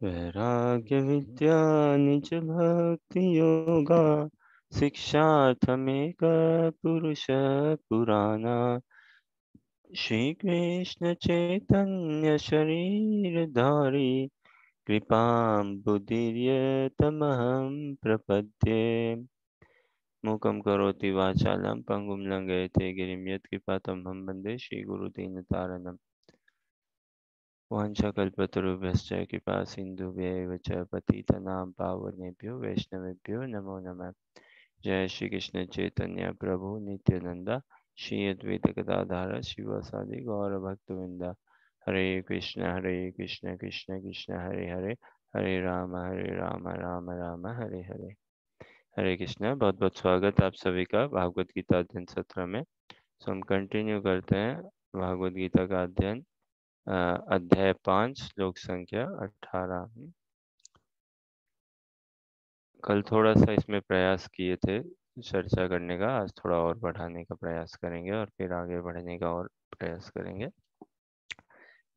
वैराग्य विद्या निज भक्ति योगा शिक्षार्थमेक पुरुष पुराना श्री कृष्ण चैतन्य शरीर धारी कृपां बुद्धिर्यतमहं प्रपद्ये मूकं करोति वाचालं पंगुं लंघयते गिरिं यत्कृपातमहं वन्दे श्रीगुरुदीनतारिणम् वाञ्छाकल्पतरुभ्यश्च कृपा सिन्धुभ्यैव च पतितनां पावनेभ्यो वैष्णवेभ्यो नमो नमः। जय श्री कृष्ण चैतन्य प्रभु नित्यानंद श्री अद्वैत गदाधर शिवासादि गौर भक्तवृंदा। हरे कृष्ण कृष्ण कृष्ण हरे हरे, हरे राम राम राम हरे हरे। हरे कृष्ण, बहुत बहुत स्वागत आप सभी का भागवत गीता अध्ययन सत्र में। सो हम कंटिन्यू करते हैं भागवत गीता का अध्ययन, अध्याय 5 श्लोक संख्या 18। कल थोड़ा सा इसमें प्रयास किए थे चर्चा करने का, आज थोड़ा और बढ़ाने का प्रयास करेंगे और फिर आगे बढ़ने का और प्रयास करेंगे।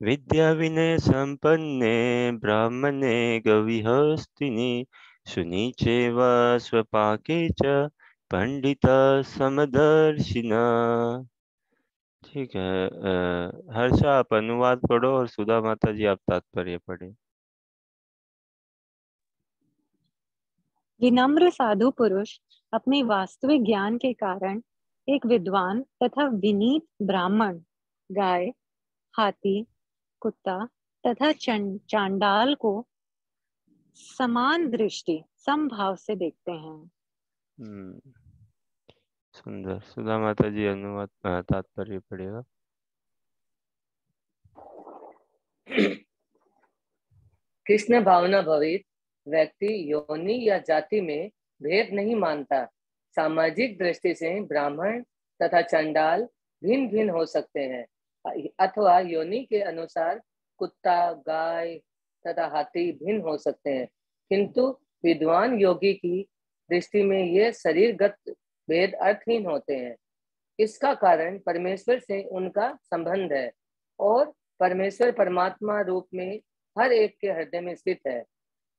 विद्या विनय संपन्ने ब्राह्मणे गविहस्तिनि सुनीचे व स्वपाके च पंडित समदर्शिना। ठीक है, हर्षा आप अनुवाद पढ़ो और सुधा माता जी आप तात्पर्य पढ़े। विनम्र साधु पुरुष अपने वास्तविक ज्ञान के कारण एक विद्वान तथा विनीत ब्राह्मण, गाय, हाथी, कुत्ता तथा चांडाल को समान दृष्टि समभाव से देखते हैं। सुंदर। सुधा माता जी अनुवाद तात्पर्य पढ़ेगा। कृष्ण भावना भवित व्यक्ति योनि या जाति में भेद नहीं मानता। सामाजिक दृष्टि से ब्राह्मण तथा चंडाल भिन्न भिन्न हो सकते हैं अथवा योनि के अनुसार कुत्ता, गाय तथा हाथी भिन्न हो सकते हैं, किंतु विद्वान योगी की दृष्टि में ये शरीरगत भेद अर्थहीन होते हैं। इसका कारण परमेश्वर से उनका संबंध है और परमेश्वर परमात्मा रूप में हर एक के हृदय में स्थित है।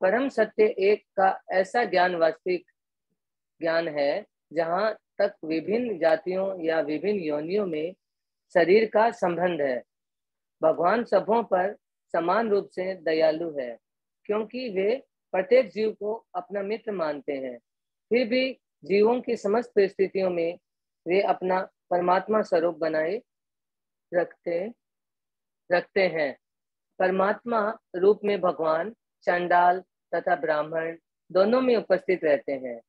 परम सत्य एक का ऐसा ज्ञान वास्तविक ज्ञान है जहाँ तक विभिन्न जातियों या विभिन्न योनियों में शरीर का संबंध है। भगवान सबों पर समान रूप से दयालु है, क्योंकि वे प्रत्येक जीव को अपना मित्र मानते हैं। फिर भी जीवों की समस्त परिस्थितियों में वे अपना परमात्मा स्वरूप बनाए रखते हैं। परमात्मा रूप में भगवान चंडाल तथा ब्राह्मण दोनों में उपस्थित रहते हैं।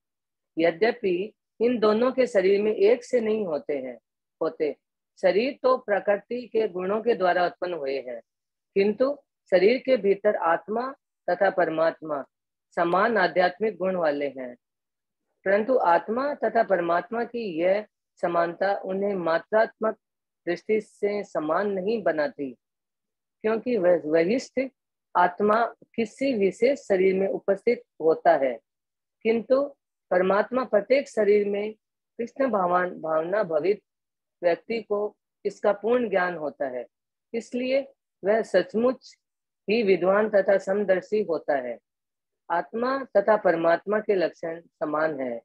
यद्यपि इन दोनों के शरीर में एक से नहीं होते। शरीर तो प्रकृति के गुणों के द्वारा उत्पन्न हुए हैं, किंतु शरीर के भीतर आत्मा तथा परमात्मा समान आध्यात्मिक गुण वाले हैं। परंतु आत्मा तथा परमात्मा की यह समानता उन्हें मात्रात्मक दृष्टि से समान नहीं बनाती, क्योंकि वहिष्ठ आत्मा किसी विशेष शरीर में उपस्थित होता है, किंतु परमात्मा प्रत्येक शरीर में कृष्ण भावना भवित व्यक्ति को इसका पूर्ण ज्ञान होता है। इसलिए वह सचमुच ही विद्वान तथा समदर्शी होता है। आत्मा तथा परमात्मा के लक्षण समान है,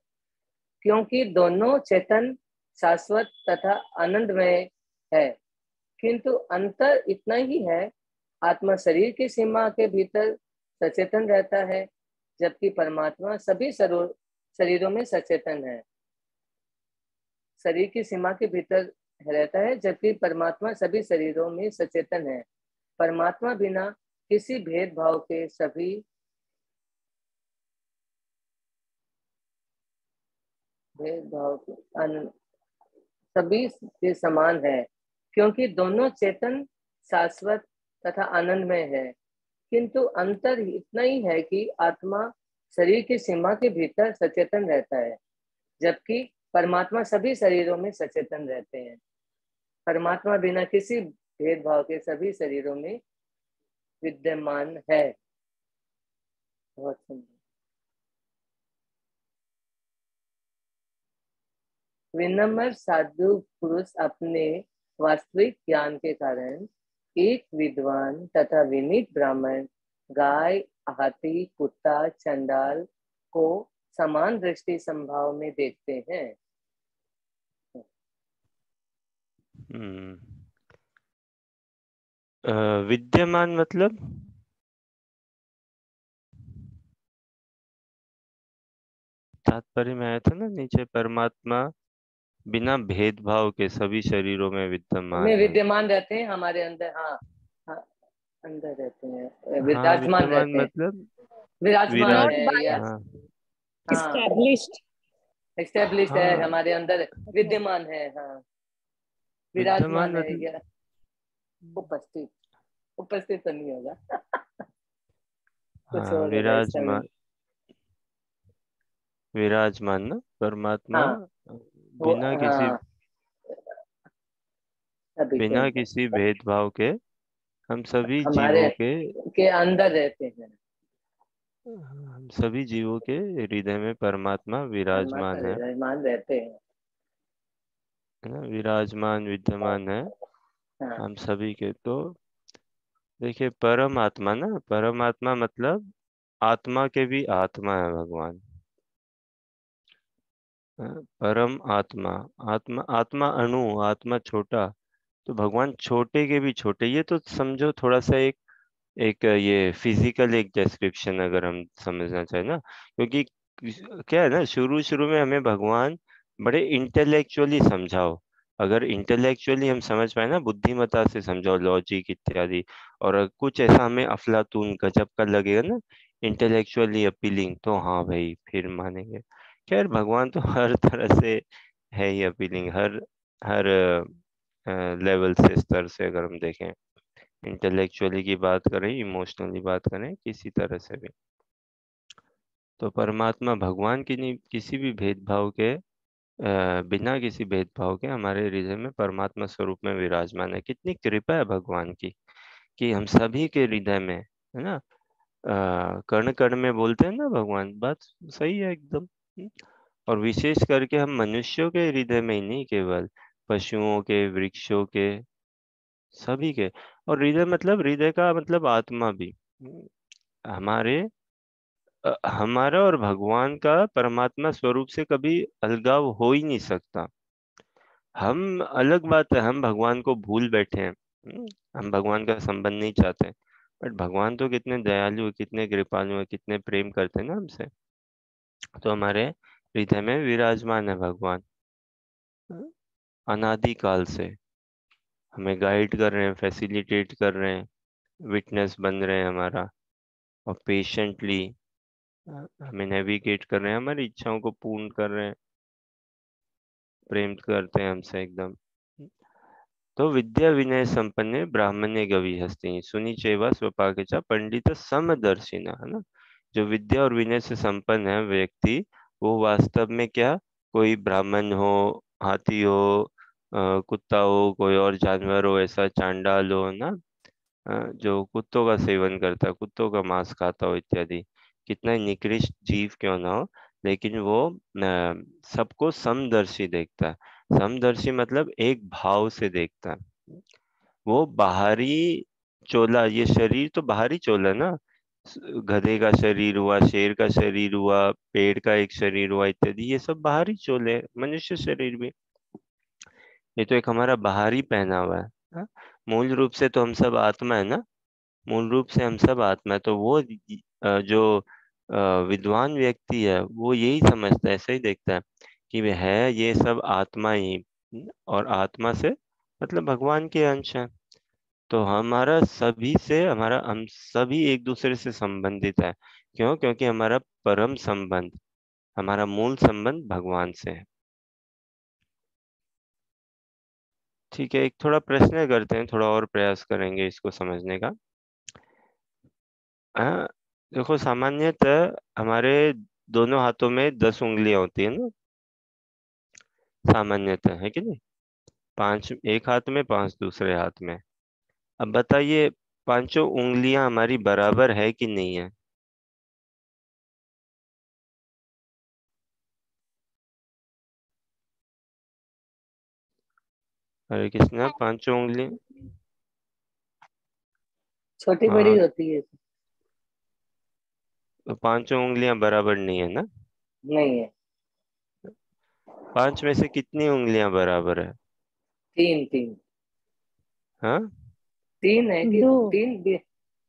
क्योंकि दोनों चेतन, शाश्वत तथा आनंदमय है, किंतु अंतर इतना ही है, आत्मा शरीर की सीमा के भीतर सचेतन रहता है, जबकि परमात्मा सभी शरीरों में सचेतन है। शरीर की सीमा के भीतर रहता है, जबकि परमात्मा सभी शरीरों में सचेतन है। परमात्मा बिना किसी भेदभाव के सभी के समान है, क्योंकि दोनों चेतन, शाश्वत तथा आनंदमय है। किंतु अंतर इतना ही है कि आत्मा शरीर की सीमा के भीतर सचेतन रहता है, जबकि परमात्मा सभी शरीरों में सचेतन रहते हैं। परमात्मा बिना किसी भेदभाव के सभी शरीरों में विद्यमान है। बहुत सुंदर। विनम्र साधु पुरुष अपने वास्तविक ज्ञान के कारण एक विद्वान तथा विनीत ब्राह्मण, गाय, हाथी, कुत्ता, चंडाल को समान दृष्टि संभाव में देखते हैं। विद्यमान मतलब तात्पर्य में आया था ना नीचे, परमात्मा बिना भेदभाव के सभी शरीरों में विद्यमान है। विद्यमान रहते हैं हमारे अंदर। हाँ, हाँ, अंदर रहते हैं, हाँ, विराजमान विद्यमान रहते हैं। मतलब विराजमान Not है by या हाँ हाँ, established. एस्टेब्लिश है हाँ, हमारे अंदर, विद्यमान है। हाँ, विद्यमान विराजमान है मतलब या उपस्थित। उपस्थित तो नहीं होगा, कुछ हाँ, और होगा इसका विराजमान, मीन। विराजमान ना परमात्मा हाँ, वो बिना किसी, हाँ, अभी बिना कोई किसी भेदभाव के हम सभी हमारे जीवों के, के अंदर रहते हैं। हम सभी जीवों के हृदय में परमात्मा परमात्मा विराजमान विराजमान रहते हैं। है ना, विराजमान विद्यमान है हाँ, हम सभी के। तो देखिए परमात्मा ना, परमात्मा मतलब आत्मा के भी आत्मा है भगवान। परम आत्मा, आत्मा आत्मा अणु, आत्मा छोटा, तो भगवान छोटे के भी छोटे। ये तो समझो थोड़ा सा एक एक ये फिजिकल एक डिस्क्रिप्शन अगर हम समझना चाहें ना, क्योंकि क्या है ना, शुरू शुरू में हमें भगवान बड़े इंटेलेक्चुअली समझाओ। अगर इंटेलेक्चुअली हम समझ पाए ना, बुद्धिमत्ता से समझाओ, लॉजिक इत्यादि, और अगर कुछ ऐसा हमें अफलातून गजब का लगेगा ना, इंटेलेक्चुअली अपीलिंग, तो हाँ भाई फिर मानेंगे। खैर भगवान तो हर तरह से है ही अपीलिंग, हर हर लेवल से, स्तर से अगर हम देखें, इंटेलेक्चुअली की बात करें, इमोशनली बात करें, किसी तरह से भी। तो परमात्मा भगवान की नहीं, किसी भी भेदभाव के बिना किसी भेदभाव के हमारे हृदय में परमात्मा स्वरूप में विराजमान है। कितनी कृपा है भगवान की कि हम सभी के हृदय में है ना, कण कण में बोलते हैं ना भगवान, बात सही है एकदम। और विशेष करके हम मनुष्यों के हृदय में ही नहीं, केवल पशुओं के, वृक्षों के, सभी के। और हृदय मतलब, हृदय का मतलब आत्मा भी। हमारे हमारा और भगवान का परमात्मा स्वरूप से कभी अलगाव हो ही नहीं सकता। हम अलग बात है, हम भगवान को भूल बैठे हैं। हम भगवान का संबंध नहीं चाहते, बट भगवान तो कितने दयालु है, कितने कृपालु है, कितने प्रेम करते हैं ना हमसे। तो हमारे हृदय में विराजमान है भगवान, अनादि काल से हमें गाइड कर रहे हैं, फैसिलिटेट कर रहे हैं, विटनेस बन रहे हैं हमारा, और पेशेंटली हमें नेविगेट कर रहे हैं, हमारी इच्छाओं को पूर्ण कर रहे हैं, प्रेम करते हैं हमसे एकदम। तो विद्या विनय संपन्ने ब्राह्मण्य गवी हस्ति सुनी चैवा स्वपाकचा पंडित समदर्शिना, है ना। जो विद्या और विनय से संपन्न है व्यक्ति, वो वास्तव में क्या, कोई ब्राह्मण हो, हाथी हो, कुत्ता हो, कोई और जानवर हो, ऐसा चांडाल हो ना, जो कुत्तों का सेवन करता है, कुत्तों का मांस खाता हो इत्यादि, कितना ही निकृष्ट जीव क्यों ना हो, लेकिन वो सबको समदर्शी देखता है। समदर्शी मतलब एक भाव से देखता है। वो बाहरी चोला, ये शरीर तो बाहरी चोला ना, गधे का शरीर हुआ, शेर का शरीर हुआ, पेड़ का एक शरीर हुआ इत्यादि, ये सब बाहरी चोले हैं। मनुष्य शरीर भी, ये तो एक हमारा बाहरी पहनावा है। हाँ? मूल रूप से तो हम सब आत्मा है ना, मूल रूप से हम सब आत्मा है। तो वो जो विद्वान व्यक्ति है, वो यही समझता है, ऐसा ही देखता है कि वह है ये सब आत्मा ही, और आत्मा से मतलब भगवान के अंश है। तो हमारा सभी से, हमारा, हम सभी एक दूसरे से संबंधित है। क्यों? क्योंकि हमारा परम संबंध, हमारा मूल संबंध भगवान से है। ठीक है, एक थोड़ा प्रश्न करते हैं, थोड़ा और प्रयास करेंगे इसको समझने का। हाँ, देखो सामान्यतः हमारे दोनों हाथों में 10 उंगलियां होती है ना, सामान्यतः, है कि नहीं? 5 एक हाथ में, 5 दूसरे हाथ में। अब बताइए, पांचों उंगलियां हमारी बराबर है कि नहीं है? हरे कृष्णा, पांचों उंगलियां, छोटी बड़ी हाँ, होती है। पांचों उंगलियां बराबर नहीं है ना? नहीं है। 5 में से कितनी उंगलियां बराबर है? तीन तीन। हाँ, तीन है कि दो।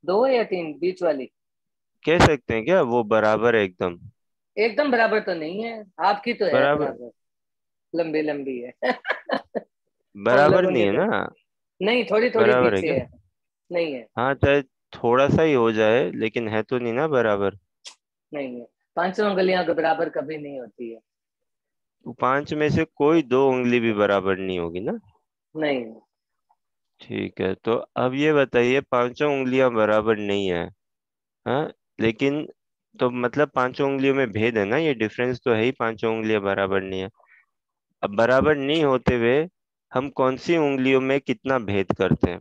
दो या तीन बीच वाली? कह सकते हैं क्या वो बराबर है एकदम? एकदम बराबर तो नहीं है। आपकी तो है बराबर, बराबर, लंबी लंबी है। हम बराबर लोगों नहीं की है तो ना? नहीं, थोड़ी थोड़ी बराबर है पीछे क्या? है। नहीं है। हाँ, चाहे थोड़ा सा ही हो जाए, लेकिन है तो नहीं ना बराबर। नहीं है। पांचों उंगलियां के बराबर कभी नहीं होती है। तो 5 में से कोई 2 उंगली भी बराबर नहीं होगी ना? नहीं है। ठीक है, तो अब ये बताइए, पांचों उंगलियां बराबर नहीं है, हाँ, लेकिन तो मतलब पांचों उंगलियों में भेद है ना, ये डिफरेंस तो है ही, पांचों उंगलियां बराबर नहीं है। अब बराबर नहीं होते हुए हम कौन सी उंगलियों में कितना भेद करते हैं?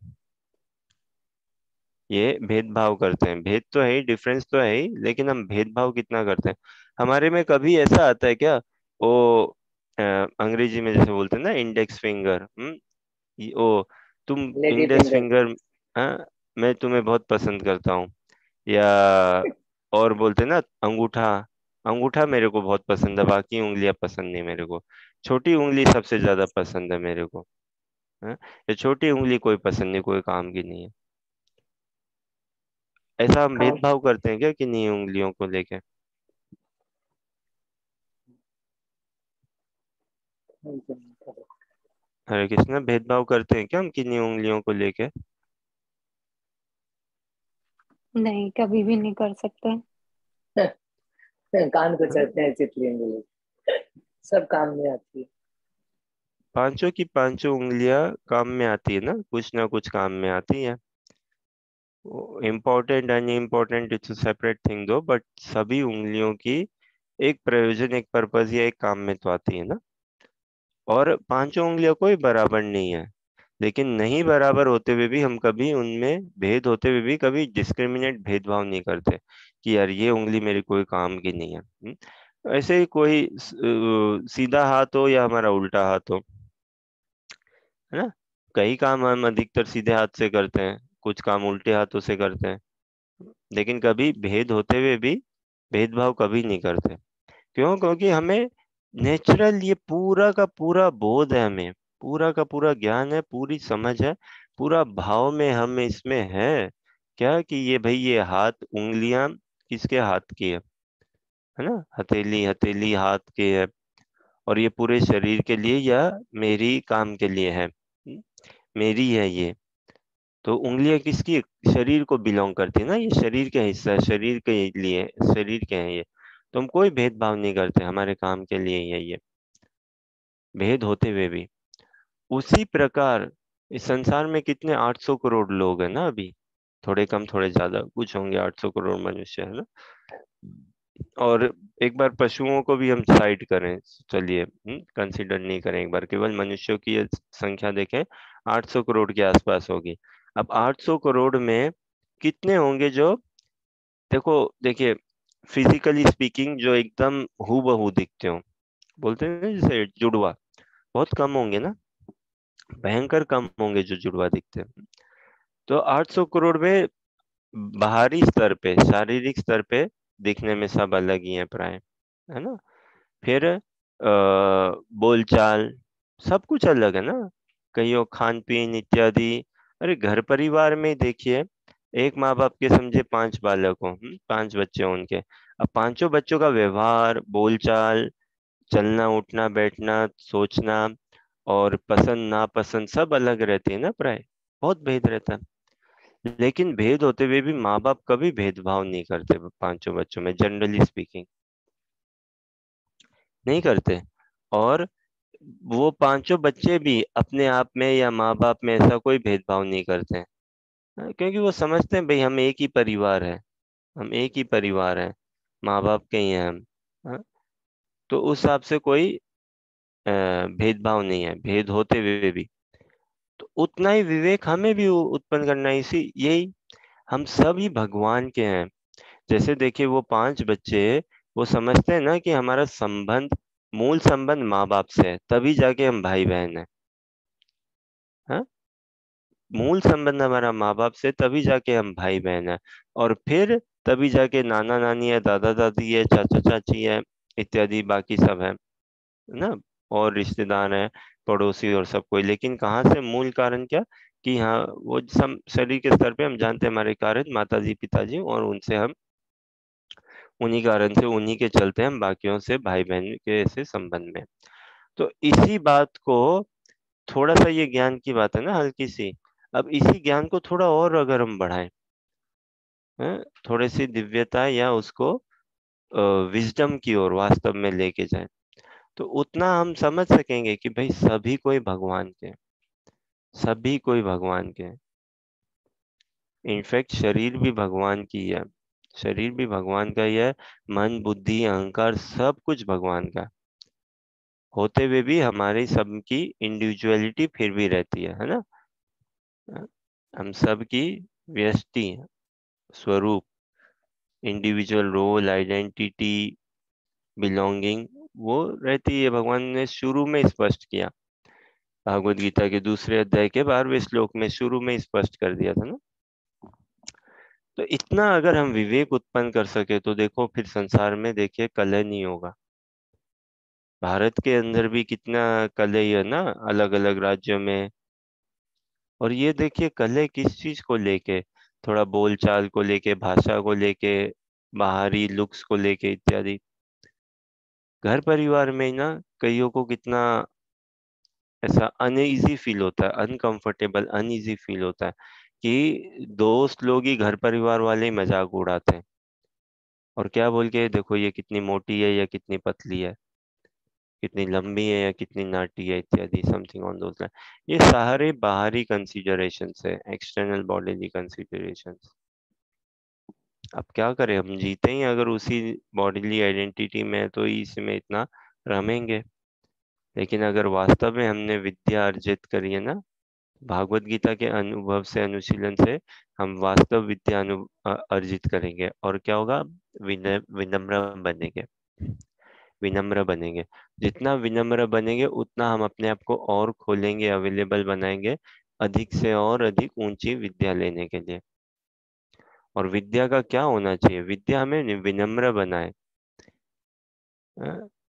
ये भेदभाव करते हैं, भेद तो है ही, डिफरेंस तो है ही, लेकिन हम भेदभाव कितना करते हैं? हमारे में कभी ऐसा आता है क्या? वो अंग्रेजी में जैसे बोलते हैं ना, इंडेक्स फिंगर, ओ, तुम लेडी इंडेक्स फिंगर। फिंगर, हाँ, मैं तुम्हें बहुत पसंद करता हूँ, या और बोलते हैं ना अंगूठा, अंगूठा मेरे को बहुत पसंद है, बाकी उंगलियां पसंद नहीं मेरे को, छोटी उंगली सबसे ज्यादा पसंद है मेरे को, हाँ? ये छोटी उंगली कोई पसंद नहीं, कोई काम की नहीं है। ऐसा हम हाँ। भेदभाव करते हैं क्या किन्हीं उंगलियों को लेके? हरे कृष्णा, भेदभाव करते हैं क्या हम किन्हीं उंगलियों को लेके? नहीं, कभी भी नहीं कर सकते। कान को हाँ? चढ़ते हैं चितली उंगली, सब काम में आती है। पांचों की पांचों उंगलियां काम में आती है ना कुछ काम में आती है। Important and important it's separate thing दो, बट सभी उंगलियों की एक प्रयोजन, एक पर्पज या एक काम में तो आती है ना। और पांचों उंगलियां कोई बराबर नहीं है, लेकिन नहीं बराबर होते हुए भी हम कभी उनमें भेद होते हुए भी कभी डिस्क्रिमिनेट, भेदभाव नहीं करते कि यार ये उंगली मेरी कोई काम की नहीं है। ऐसे ही कोई सीधा हाथ हो या हमारा उल्टा हाथ हो, है ना, कई काम हम अधिकतर सीधे हाथ से करते हैं, कुछ काम उल्टे हाथों से करते हैं, लेकिन कभी भेद होते हुए भी भेदभाव कभी नहीं करते। क्यों? क्योंकि हमें नेचुरल ये पूरा का पूरा बोध है, हमें पूरा का पूरा ज्ञान है, पूरी समझ है, पूरा भाव में हम इसमें है, क्या कि ये भाई ये हाथ उंगलियां किसके हाथ की है ना, हथेली हथेली हाथ के है, और ये पूरे शरीर के लिए या मेरी काम के लिए है, मेरी है ये। तो उंगलियां किसकी? शरीर को बिलोंग करती है ना, ये शरीर का हिस्सा है, शरीर के लिए, शरीर के हैं ये। तो हम कोई भेदभाव नहीं करते, हमारे काम के लिए ही है ये, भेद होते हुए भी। उसी प्रकार इस संसार में कितने 800 करोड़ लोग हैं ना अभी, थोड़े कम थोड़े ज्यादा कुछ होंगे, 800 करोड़ मनुष्य है ना। और एक बार पशुओं को भी हम साइड करें, चलिए कंसीडर नहीं करें, एक बार केवल मनुष्यों की ये संख्या देखें, 800 करोड़ के आसपास होगी। अब 800 करोड़ में कितने होंगे जो, देखो देखिए, फिजिकली स्पीकिंग जो एकदम हूबहू दिखते हो, बोलते हैं ना जैसे जुड़वा, बहुत कम होंगे ना, भयंकर कम होंगे जो जुड़वा दिखते हैं। तो 800 करोड़ में बाहरी स्तर पे, शारीरिक स्तर पे दिखने में सब अलग ही है प्राय, है ना। फिर बोलचाल, सब कुछ अलग है ना, कईयों खान पीन इत्यादि। अरे घर परिवार में देखिए, एक माँ बाप के समझे 5 बालक हो, 5 बच्चे हों उनके, अब पांचों बच्चों का व्यवहार, बोलचाल, चलना उठना बैठना सोचना और पसंद नापसंद सब अलग रहती है ना प्राय, बहुत भेद रहता है। लेकिन भेद होते हुए भी माँ बाप कभी भेदभाव नहीं करते पांचों बच्चों में, जनरली स्पीकिंग नहीं करते। और वो पांचों बच्चे भी अपने आप में या माँ बाप में ऐसा कोई भेदभाव नहीं करते हैं, क्योंकि वो समझते हैं भाई हम एक ही परिवार है, हम एक ही परिवार है, माँ बाप के ही हैं हम, हाँ? तो उस हिसाब से कोई भेदभाव नहीं है, भेद होते हुए भी। तो उतना ही विवेक हमें भी उत्पन्न करना है, इसी यही, हम सब ही भगवान के हैं। जैसे देखिए वो 5 बच्चे, वो समझते हैं ना कि हमारा संबंध, मूल संबंध माँ बाप से है, तभी जाके हम भाई बहन हैं, हाँ, मूल संबंध हमारा माँ बाप से, तभी जाके हम भाई बहन हैं, और फिर तभी जाके नाना नानी है, दादा दादी है, चाचा चाची है इत्यादि बाकी सब है ना, और रिश्तेदार हैं, पड़ोसी और सब कोई। लेकिन कहाँ से मूल कारण क्या, कि हाँ वो सब शरीर के स्तर पे हम जानते हैं हमारे कारण माता जी पिताजी, और उनसे हम उन्हीं कारण से उन्हीं के चलते हम बाकियों से भाई बहन के ऐसे संबंध में। तो इसी बात को थोड़ा सा, ये ज्ञान की बात है ना हल्की सी, अब इसी ज्ञान को थोड़ा और अगर हम बढ़ाएं, थोड़ी सी दिव्यता या उसको विजडम की ओर वास्तव में लेके जाएं, तो उतना हम समझ सकेंगे कि भाई सभी कोई भगवान के, सभी कोई भगवान के। इनफैक्ट शरीर भी भगवान की है, शरीर भी भगवान का ही है, मन बुद्धि अहंकार सब कुछ भगवान का होते हुए भी हमारी सबकी इंडिविजुअलिटी फिर भी रहती है ना। हम सब की व्यष्टि स्वरूप, इंडिविजुअल रोल आइडेंटिटी बिलोंगिंग वो रहती है। भगवान ने शुरू में स्पष्ट किया, भागवत गीता के दूसरे अध्याय के 12वें श्लोक में शुरू में स्पष्ट कर दिया था ना। तो इतना अगर हम विवेक उत्पन्न कर सके तो देखो फिर संसार में देखिए कलह नहीं होगा। भारत के अंदर भी कितना कलह है ना, अलग अलग राज्यों में। और ये देखिए कलह किस चीज को लेके, थोड़ा बोलचाल को लेके, भाषा को लेके, बाहरी लुक्स को लेके इत्यादि। घर परिवार में ही ना कईयों को कितना ऐसा अनईजी फील होता है, अनकंफर्टेबल अनईजी फील होता है कि दोस्त लोग ही घर परिवार वाले ही मजाक उड़ाते हैं, और क्या बोल के, देखो ये कितनी मोटी है या कितनी पतली है, कितनी लंबी है या कितनी नाटी है इत्यादि, समथिंग ऑन दोस लाइन। ये सारे बाहरी कंसीडरेशंस है, एक्सटर्नल बॉडीली कंसीडरेशंस। अब क्या करें, हम जीते ही अगर उसी बॉडीली आइडेंटिटी में तो इसमें इतना रमेंगे। लेकिन अगर वास्तव में हमने विद्या अर्जित करी है ना, भागवत गीता के अनुभव से अनुशीलन से हम वास्तव विद्या अर्जित करेंगे, और क्या होगा, विनम्र बनेंगे, विनम्र बनेंगे। जितना विनम्र बनेंगे उतना हम अपने आप को और खोलेंगे, अवेलेबल बनाएंगे अधिक से और अधिक ऊंची विद्या लेने के लिए। और विद्या का क्या होना चाहिए, विद्या हमें विनम्र बनाए,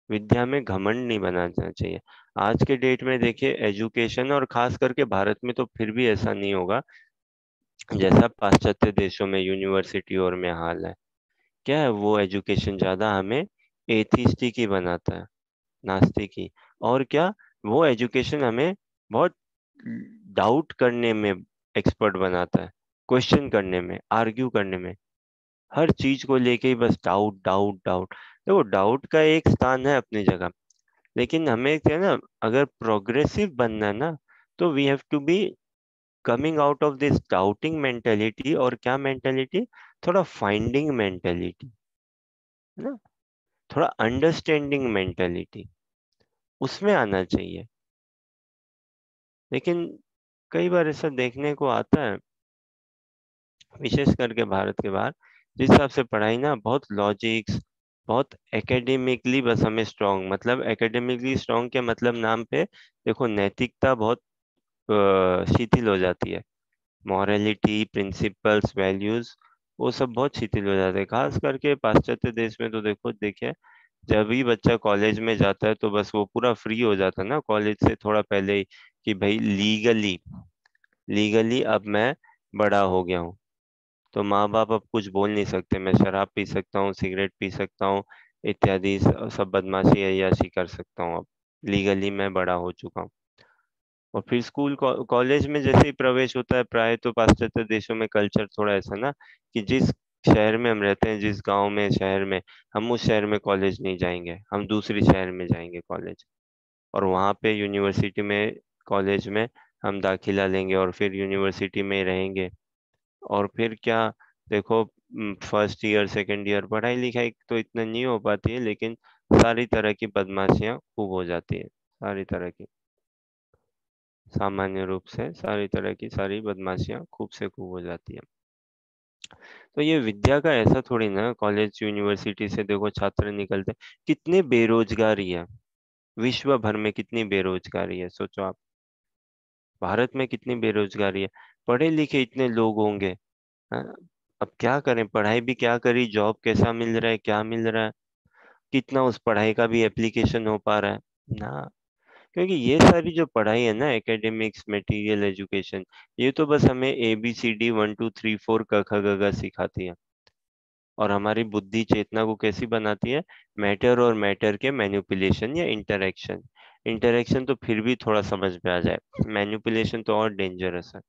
विद्या में घमंड नहीं बनाना चाहिए। आज के डेट में देखिए एजुकेशन, और खास करके भारत में तो फिर भी ऐसा नहीं होगा जैसा पाश्चात्य देशों में यूनिवर्सिटी और में हाल है। क्या है, वो एजुकेशन ज्यादा हमें एथिस्टिक ही बनाता है, नास्तिक ही। और क्या, वो एजुकेशन हमें बहुत डाउट करने में एक्सपर्ट बनाता है, क्वेश्चन करने में, आर्ग्यू करने में, हर चीज को लेके ही बस डाउट डाउट डाउट। देखो डाउट का एक स्थान है अपनी जगह, लेकिन हमें क्या है ना, अगर प्रोग्रेसिव बनना है ना, तो we have to be coming out of this doubting mentality, और क्या मेंटेलिटी, थोड़ा फाइंडिंग मेंटेलिटी है ना, थोड़ा अंडरस्टैंडिंग मेंटेलिटी, उसमें आना चाहिए। लेकिन कई बार ऐसा देखने को आता है, विशेष करके भारत के बाहर, जिस हिसाब से पढ़ाई ना बहुत लॉजिक्स, बहुत एकेडमिकली बस हमें स्ट्रांग, मतलब एकेडमिकली स्ट्रांग के मतलब नाम पे देखो नैतिकता बहुत शिथिल हो जाती है, मॉरलिटी प्रिंसिपल्स वैल्यूज वो सब बहुत शिथिल हो जाते हैं। खास करके पाश्चात्य देश में तो देखो, देखिए जब भी बच्चा कॉलेज में जाता है तो बस वो पूरा फ्री हो जाता है ना कॉलेज से थोड़ा पहले ही, कि भाई लीगली, लीगली अब मैं बड़ा हो गया हूँ, तो माँ बाप अब कुछ बोल नहीं सकते, मैं शराब पी सकता हूँ, सिगरेट पी सकता हूँ इत्यादि, सब बदमाशी अय्याशी कर सकता हूँ, अब लीगली मैं बड़ा हो चुका हूँ। और फिर स्कूल कॉलेज में जैसे ही प्रवेश होता है, प्राय तो पाश्चात्य देशों में कल्चर थोड़ा ऐसा ना, कि जिस शहर में हम रहते हैं, जिस गांव में शहर में, हम उस शहर में कॉलेज नहीं जाएंगे, हम दूसरी शहर में जाएंगे कॉलेज, और वहाँ पे यूनिवर्सिटी में, कॉलेज में हम दाखिला लेंगे, और फिर यूनिवर्सिटी में रहेंगे। और फिर क्या, देखो फर्स्ट ईयर सेकंड ईयर पढ़ाई लिखाई तो इतना नहीं हो पाती है, लेकिन सारी तरह की बदमाशियां खूब हो जाती है, सारी तरह की, सामान्य रूप से सारी तरह की सारी बदमाशियां खूब से खूब हो जाती है। तो ये विद्या का ऐसा थोड़ी ना, कॉलेज यूनिवर्सिटी से देखो छात्र निकलते, कितने बेरोजगारी है, विश्व भर में कितनी बेरोजगारी है, सोचो आप, भारत में कितनी बेरोजगारी है, पढ़े लिखे इतने लोग होंगे, हाँ, अब क्या करें, पढ़ाई भी क्या करी, जॉब कैसा मिल रहा है, क्या मिल रहा है, कितना उस पढ़ाई का भी एप्लीकेशन हो पा रहा है ना। क्योंकि ये सारी जो पढ़ाई है ना, एकेडमिक्स, मटेरियल एजुकेशन, ये तो बस हमें ABCD 1 2 3 4 क ख ग घ सिखाती है, और हमारी बुद्धि चेतना को कैसी बनाती है, मैटर और मैटर के मैनिपुलेशन या इंटरेक्शन। इंटरेक्शन तो फिर भी थोड़ा समझ में आ जाए, मैनिपुलेशन तो और डेंजरस है।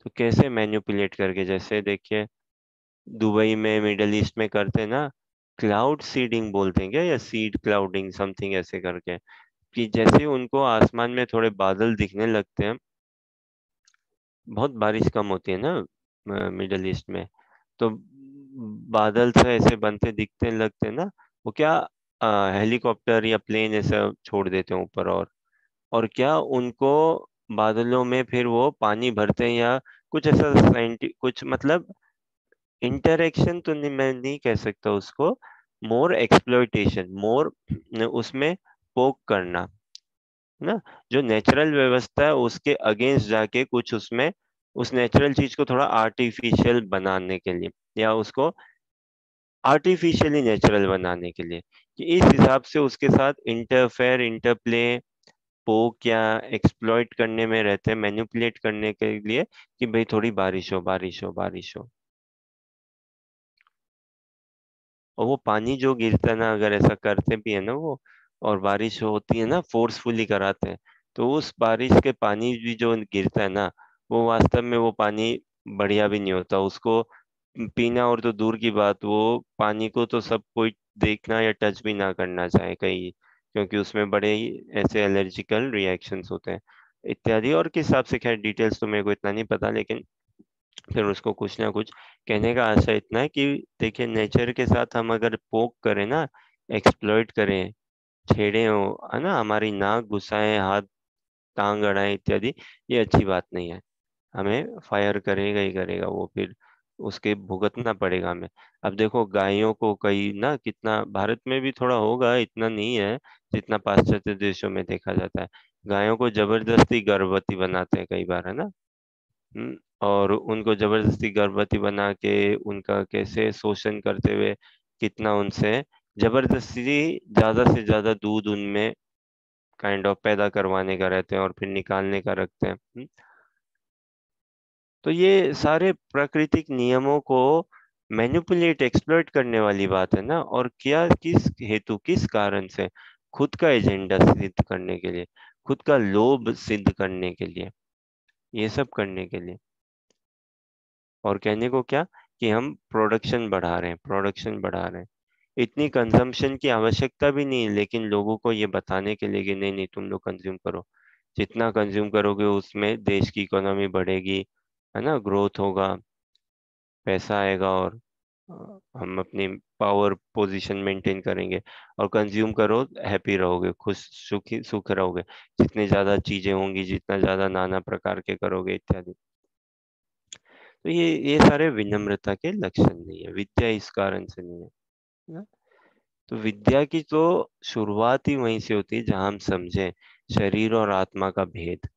तो कैसे मैनिपुलेट करके, जैसे देखिए दुबई में, मिडल ईस्ट में करते हैं ना, क्लाउड सीडिंग बोलते हैं क्या, या सीड क्लाउडिंग समथिंग ऐसे करके, कि जैसे उनको आसमान में थोड़े बादल दिखने लगते हैं, बहुत बारिश कम होती है ना मिडल ईस्ट में, तो बादल से ऐसे बनते दिखते लगते हैं ना, वो क्या हेलीकॉप्टर या प्लेन ऐसा छोड़ देते हैं ऊपर, और क्या उनको बादलों में फिर वो पानी भरते हैं, या कुछ ऐसा कुछ मतलब इंटरेक्शन तो नहीं, मैं नहीं कह सकता उसको, मोर एक्सप्लॉइटेशन, मोर उसमें पोक करना ना, जो नेचुरल व्यवस्था है उसके अगेंस्ट जाके कुछ उसमें, उस नेचुरल चीज को थोड़ा आर्टिफिशियल बनाने के लिए, या उसको आर्टिफिशियली नेचुरल बनाने के लिए, कि इस हिसाब से उसके साथ इंटरफेयर, इंटरप्ले, पोक या एक्सप्लॉइट करने में रहते हैं, मैनिपुलेट करने के लिए, कि भाई थोड़ी बारिश हो, बारिश हो, बारिश हो। और वो पानी जो गिरता है ना, अगर ऐसा करते भी है ना वो, और बारिश होती है ना, फोर्सफुली कराते हैं, तो उस बारिश के पानी भी जो गिरता है ना, वो वास्तव में वो पानी बढ़िया भी नहीं होता, उसको पीना और तो दूर की बात, वो पानी को तो सब कोई देखना या टच भी ना करना चाहे कहीं, क्योंकि उसमें बड़े ही ऐसे एलर्जिकल रिएक्शंस होते हैं इत्यादि। और किस हिसाब से, खैर डिटेल्स तो मेरे को इतना नहीं पता, लेकिन फिर उसको कुछ ना कुछ कहने का आशा इतना है कि देखिए, नेचर के साथ हम अगर पोक करें ना, एक्सप्लॉइट करें, छेड़े हो, है ना, हमारी नाक घुसाएं, हाथ टांग अड़ाएं इत्यादि, ये अच्छी बात नहीं है। हमें फायर करेगा ही करेगा वो, फिर उसके भुगतना पड़ेगा हमें। अब देखो गायों को, कई ना, कितना भारत में भी थोड़ा होगा, इतना नहीं है जितना पाश्चात्य देशों में देखा जाता है, गायों को जबरदस्ती गर्भवती बनाते हैं कई बार, है ना। और उनको जबरदस्ती गर्भवती बना के उनका कैसे शोषण करते हुए, कितना उनसे जबरदस्ती ज्यादा से ज्यादा दूध उनमें काइंड ऑफ पैदा करवाने का रहते हैं, और फिर निकालने का रखते हैं। तो ये सारे प्राकृतिक नियमों को मैनिपुलेट, एक्सप्लॉइट करने वाली बात है ना, और क्या, किस हेतु, किस कारण से, खुद का एजेंडा सिद्ध करने के लिए, खुद का लोभ सिद्ध करने के लिए, ये सब करने के लिए। और कहने को क्या, कि हम प्रोडक्शन बढ़ा रहे हैं, प्रोडक्शन बढ़ा रहे हैं, इतनी कंजम्पशन की आवश्यकता भी नहीं है, लेकिन लोगों को ये बताने के लिए कि नहीं नहीं तुम लोग कंज्यूम करो, जितना कंज्यूम करोगे उसमें देश की इकोनॉमी बढ़ेगी, है ना, ग्रोथ होगा, पैसा आएगा, और हम अपनी पावर पोजीशन मेंटेन करेंगे, और कंज्यूम करो, हैप्पी रहोगे, खुश सुखी सुख रहोगे, जितनी ज्यादा चीजें होंगी, जितना ज्यादा नाना प्रकार के करोगे इत्यादि। तो ये सारे विनम्रता के लक्षण नहीं है, विद्या इस कारण से नहीं है ना? तो विद्या की तो शुरुआत ही वहीं से होती है जहां हम समझें शरीर और आत्मा का भेद,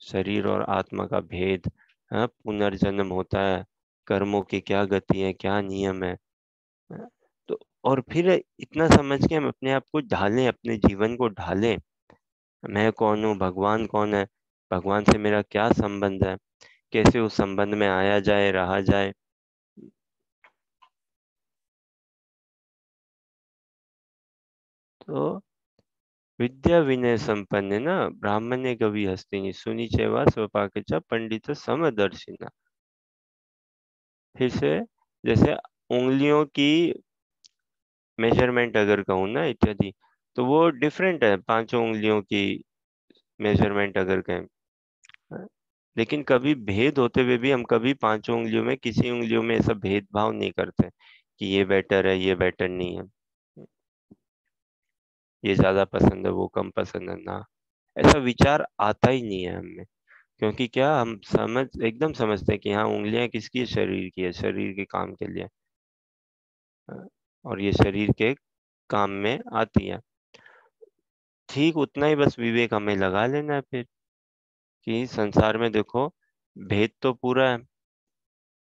शरीर और आत्मा का भेद, हाँ, पुनर्जन्म होता है, कर्मों की क्या गति है, क्या नियम है, हाँ? तो और फिर इतना समझ के हम अपने आप को ढालें, अपने जीवन को ढालें, मैं कौन हूँ, भगवान कौन है, भगवान से मेरा क्या संबंध है, कैसे उस संबंध में आया जाए, रहा जाए। तो विद्या विनय संपन्न ना, ब्राह्मण्य कवि हस्तिनी, सुनी चेवा स्वपाकचा पंडित समदर्शिना। फिर से, जैसे उंगलियों की मेजरमेंट अगर कहूँ ना इत्यादि, तो वो डिफरेंट है, पांचों उंगलियों की मेजरमेंट अगर कहें, हाँ? लेकिन कभी भेद होते हुए भी हम कभी पांचों उंगलियों में, किसी उंगलियों में ऐसा भेदभाव नहीं करते कि ये बेटर है, ये बेटर नहीं है, ये ज्यादा पसंद है, वो कम पसंद है ना, ऐसा विचार आता ही नहीं है हमें। क्योंकि क्या, हम एकदम समझते हैं कि हाँ, उंगलियां किसकी है, शरीर की है, शरीर के काम के लिए, हाँ, और ये शरीर के काम में आती है। ठीक उतना ही बस विवेक हमें लगा लेना है फिर, कि संसार में देखो भेद तो पूरा है,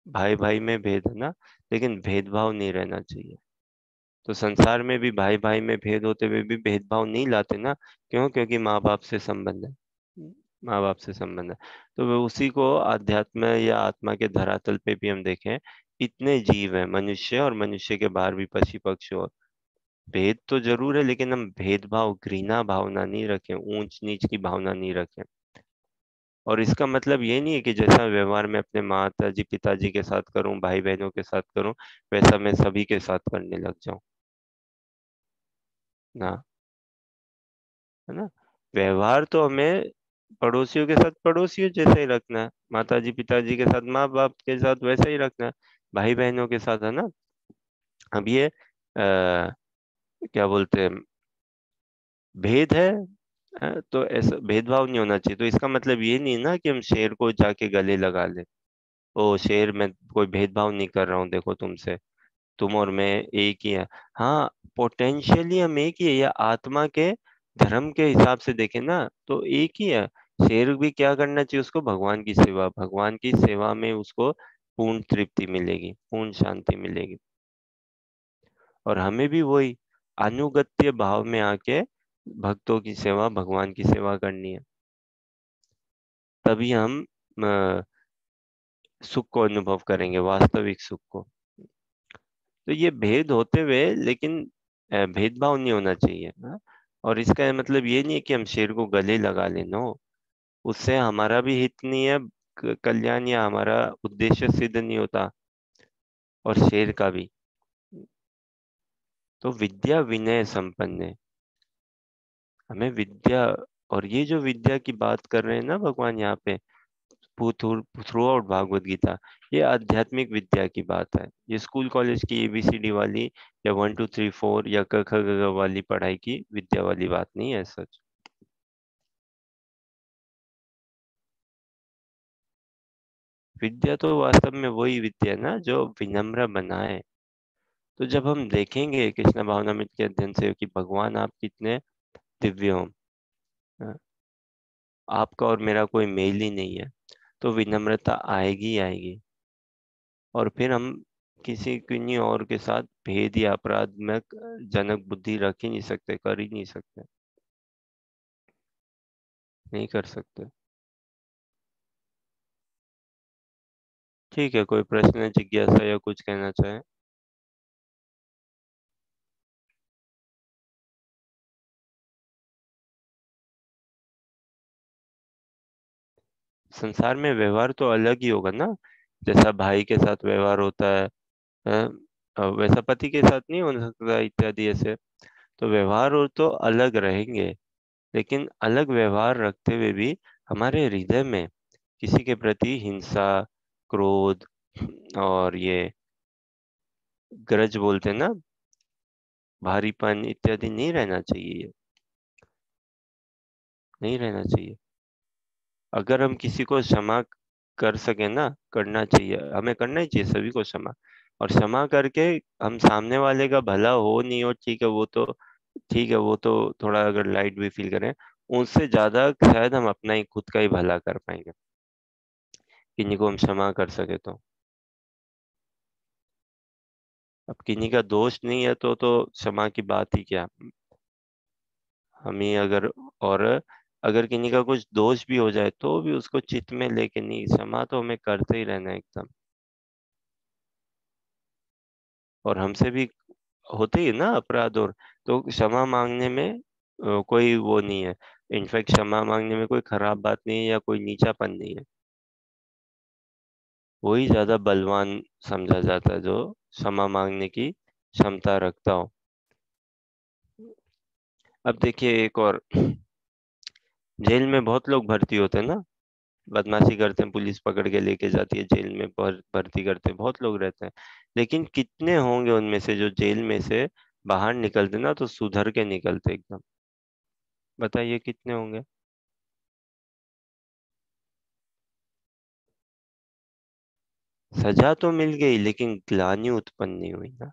भाई भाई में भेद है ना, लेकिन भेदभाव नहीं रहना चाहिए। तो संसार में भी भाई भाई में भेद होते हुए भी भेदभाव नहीं लाते ना। क्यों? क्योंकि माँ बाप से संबंध है। माँ बाप से संबंध है। तो वो उसी को आध्यात्म या आत्मा के धरातल पे भी हम देखें, इतने जीव हैं, मनुष्य और मनुष्य के बाहर भी पशु पक्षी, और भेद तो जरूर है, लेकिन हम भेदभाव, घृणा भावना नहीं रखें, ऊंच नीच की भावना नहीं रखें। और इसका मतलब ये नहीं है कि जैसा व्यवहार मैं अपने माता जी पिताजी के साथ करूं, भाई बहनों के साथ करूं, वैसा मैं सभी के साथ करने लग जाऊं ना। है ना? व्यवहार तो हमें पड़ोसियों के साथ पड़ोसियों जैसा ही रखना है, माता जी पिताजी के साथ माँ बाप के साथ वैसा ही रखना है, भाई बहनों के साथ, है ना। अब ये क्या बोलते हैं, भेद है, तो ऐसा भेदभाव नहीं होना चाहिए। तो इसका मतलब ये नहीं ना कि हम शेर को जाके गले लगा ले, ओ शेर, मैं कोई भेदभाव नहीं कर रहा हूँ, देखो तुमसे, तुम और मैं एक ही है। हाँ, पोटेंशियली हम एक ही है, या आत्मा के धर्म के हिसाब से देखें ना तो एक ही है। शेर भी क्या करना चाहिए उसको? भगवान की सेवा, भगवान की सेवा में उसको पूर्ण तृप्ति मिलेगी, पूर्ण शांति मिलेगी। और हमें भी वही अनुगत्य भाव में आके भक्तों की सेवा, भगवान की सेवा करनी है। तभी हम अ, सुख को अनुभव करेंगे, वास्तविक सुख को। तो ये भेद होते हुए, लेकिन भेदभाव नहीं होना चाहिए, हाँ? और इसका मतलब ये नहीं है कि हम शेर को गले लगा लें, नो। उससे हमारा भी हित नहीं है, कल्याण या हमारा उद्देश्य सिद्ध नहीं होता, और शेर का भी। तो विद्या विनय संपन्न है, हमें विद्या। और ये जो विद्या की बात कर रहे हैं ना भगवान यहाँ पे, थ्रू आउट भागवत गीता, ये आध्यात्मिक विद्या की बात है। ये स्कूल कॉलेज की एबीसीडी वाली, या 1 2 3 4 या क ख ग घ वाली पढ़ाई की विद्या वाली बात नहीं है सच। विद्या तो वास्तव में वही विद्या है ना जो विनम्र बनाए। तो जब हम देखेंगे कृष्ण भावनामृत के अध्ययन से कि भगवान आप कितने दिव्य हो, हाँ, आपका और मेरा कोई मेल ही नहीं है, तो विनम्रता आएगी ही आएगी। और फिर हम किसी किन्हीं और के साथ भेद या अपराध में जनक बुद्धि रख ही नहीं सकते, कर ही नहीं सकते, नहीं कर सकते। ठीक है, कोई प्रश्न, जिज्ञासा या कुछ कहना चाहे? संसार में व्यवहार तो अलग ही होगा ना। जैसा भाई के साथ व्यवहार होता है, वैसा पति के साथ नहीं हो सकता, इत्यादि ऐसे। तो व्यवहार और तो अलग रहेंगे, लेकिन अलग व्यवहार रखते हुए भी हमारे हृदय में किसी के प्रति हिंसा, क्रोध और ये ग्रज बोलते हैं ना, भारीपन इत्यादि नहीं रहना चाहिए, नहीं रहना चाहिए। अगर हम किसी को क्षमा कर सके ना, करना चाहिए, हमें करना ही चाहिए सभी को क्षमा। और क्षमा करके हम सामने वाले का भला हो नहीं हो, ठीक है वो तो, ठीक है वो तो, थोड़ा अगर लाइट भी फील करें, उससे ज्यादा शायद हम अपना ही खुद का ही भला कर पाएंगे, किन्हीं को हम क्षमा कर सके तो। अब किन्हीं का दोष नहीं है तो क्षमा की बात ही क्या, हम ही अगर, और अगर किन्हीं का कुछ दोष भी हो जाए तो भी उसको चित्त में लेके नहीं, क्षमा तो हमें करते ही रहना है एकदम। और हमसे भी होते ही है ना अपराध, और तो क्षमा मांगने में कोई वो नहीं है। इनफैक्ट क्षमा मांगने में कोई खराब बात नहीं है या कोई नीचापन नहीं है। वही ज्यादा बलवान समझा जाता है जो क्षमा मांगने की क्षमता रखता हो। अब देखिए एक और, जेल में बहुत लोग भर्ती होते हैं ना, बदमाशी करते हैं, पुलिस पकड़ के लेके जाती है जेल में, भर्ती करते हैं, बहुत लोग रहते हैं। लेकिन कितने होंगे उनमें से जो जेल में से बाहर निकलते ना तो सुधर के निकलते एकदम? बताइए कितने होंगे? सजा तो मिल गई, लेकिन ग्लानि उत्पन्न नहीं हुई ना।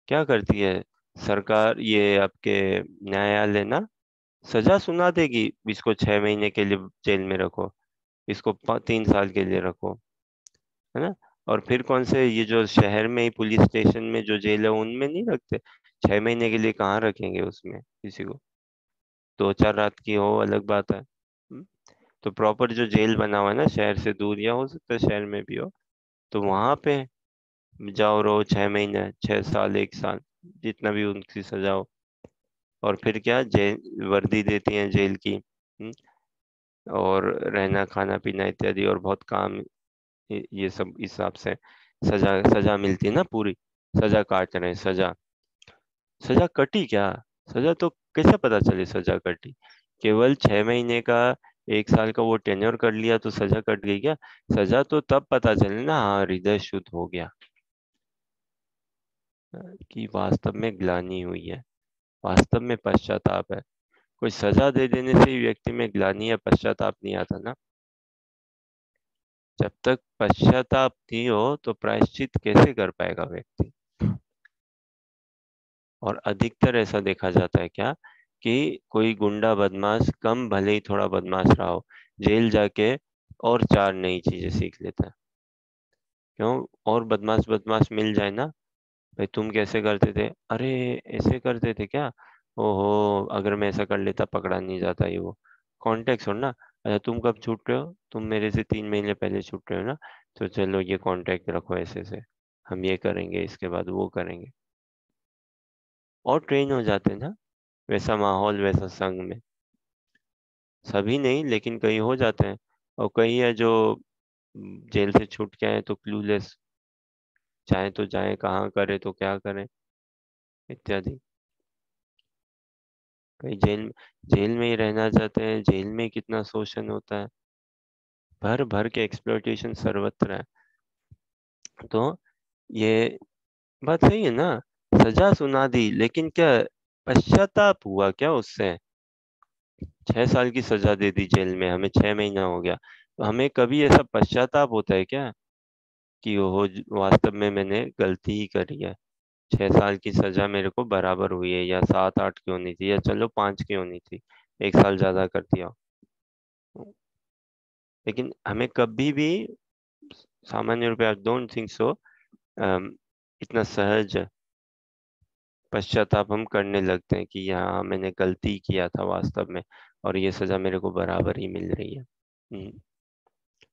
क्या करती है सरकार, ये आपके न्यायालय ना, सजा सुना देगी, इसको 6 महीने के लिए जेल में रखो, इसको 3 साल के लिए रखो, है ना। और फिर कौन से ये जो शहर में ही पुलिस स्टेशन में जो जेल है उनमें नहीं रखते, 6 महीने के लिए कहाँ रखेंगे उसमें किसी को। 2-4 रात की हो अलग बात है। तो प्रॉपर जो जेल बना हुआ है ना शहर से दूर, या हो सकता है शहर में भी हो, तो वहां पे जाओ, रहो 6 महीने, 6 साल, 1 साल, जितना भी उनकी सजा हो। और फिर क्या, जेल वर्दी देती है जेल की, और रहना खाना पीना इत्यादि और बहुत काम, ये सब हिसाब से सजा सजा मिलती है ना पूरी। सजा काट रहे हैं, सजा सजा कटी क्या? सजा तो कैसे पता चले सजा कटी? केवल 6 महीने का, 1 साल का वो टेन्योर कर लिया तो सजा कट गई क्या? सजा तो तब पता चले ना, हाँ हृदय शुद्ध हो गया, कि वास्तव में ग्लानि हुई है, वास्तव में पश्चाताप है। कोई सजा दे देने से ही व्यक्ति में ग्लानि या पश्चाताप नहीं आता ना। जब तक पश्चाताप नहीं हो तो प्रायश्चित कैसे कर पाएगा व्यक्ति? और अधिकतर ऐसा देखा जाता है क्या, कि कोई गुंडा बदमाश कम भले ही थोड़ा बदमाश रहा हो, जेल जाके और 4 नई चीजें सीख लेता है। क्यों? और बदमाश बदमाश मिल जाए ना, भाई तुम कैसे करते थे, अरे ऐसे करते थे क्या, ओहो अगर मैं ऐसा कर लेता पकड़ा नहीं जाता, ये वो कॉन्टेक्ट हो ना। अच्छा तुम कब छूट रहे हो, तुम मेरे से 3 महीने पहले छूट रहे हो ना, तो चलो ये कॉन्टेक्ट रखो ऐसे से, हम ये करेंगे इसके बाद वो करेंगे। और ट्रेन हो जाते हैं ना, वैसा माहौल वैसा संग में। सभी नहीं लेकिन कई हो जाते हैं। और कई है जो जेल से छूट के आए तो क्लूलेस, चाहे तो जाए कहाँ करे तो क्या करें इत्यादि। कई जेल जेल में ही रहना चाहते हैं, जेल में ही कितना शोषण होता है, भर भर के एक्सप्लॉयटेशन सर्वत्र है। तो ये बात सही है ना, सजा सुना दी लेकिन क्या पश्चाताप हुआ क्या उससे? 6 साल की सजा दे दी जेल में, हमें 6 महीना हो गया, तो हमें कभी ऐसा पश्चाताप होता है क्या, कि ओहो वास्तव में मैंने गलती ही करी है, 6 साल की सजा मेरे को बराबर हुई है, या 7-8 की होनी थी, या चलो 5 की होनी थी, 1 साल ज्यादा कर दिया। लेकिन हमें कभी भी, सामान्य रूप आई डोंट थिंक सो, इतना सहज पश्चाताप हम करने लगते हैं कि यहाँ मैंने गलती किया था वास्तव में, और ये सजा मेरे को बराबर ही मिल रही है।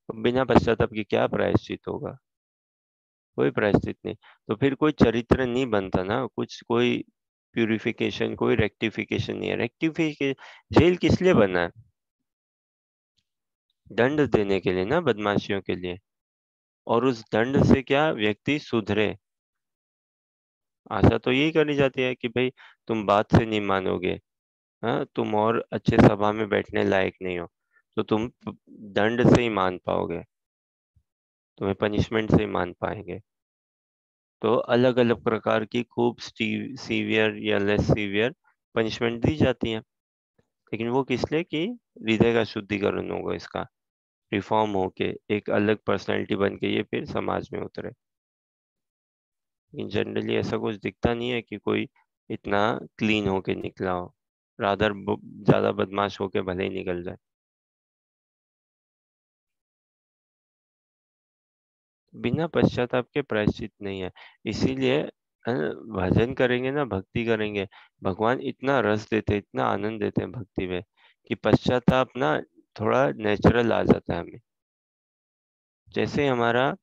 तो बिना पश्चाताप के क्या प्रायश्चित होगा? कोई प्रायश्चित नहीं। तो फिर कोई चरित्र नहीं बनता ना, कुछ कोई प्यूरिफिकेशन, कोई रेक्टिफिकेशन नहीं है। रेक्टिफिकेशन जेल किस लिए बना है? दंड देने के लिए ना, बदमाशियों के लिए। और उस दंड से क्या व्यक्ति सुधरे, आशा तो यही करी जाती है कि भाई तुम बात से नहीं मानोगे, हाँ तुम और अच्छे सभा में बैठने लायक नहीं हो, तो तुम दंड से ही मान पाओगे, तुम्हें पनिशमेंट से ही मान पाएंगे। तो अलग अलग प्रकार की खूब सीवियर या लेस सीवियर पनिशमेंट दी जाती है, लेकिन वो किस लिए, कि हृदय का शुद्धिकरण होगा, इसका रिफॉर्म होके एक अलग पर्सनैलिटी बन के ये फिर समाज में उतरे। लेकिन जनरली ऐसा कुछ दिखता नहीं है कि कोई इतना क्लीन होके निकला हो, रादर ज्यादा बदमाश होके भले ही निकल जाए। बिना पश्चाताप के प्रायश्चित नहीं है। इसीलिए भजन करेंगे ना, भक्ति करेंगे, भगवान इतना रस देते, इतना आनंद देते हैं भक्ति में, कि पश्चाताप ना थोड़ा नेचुरल आ जाता है हमें। जैसे हमारा,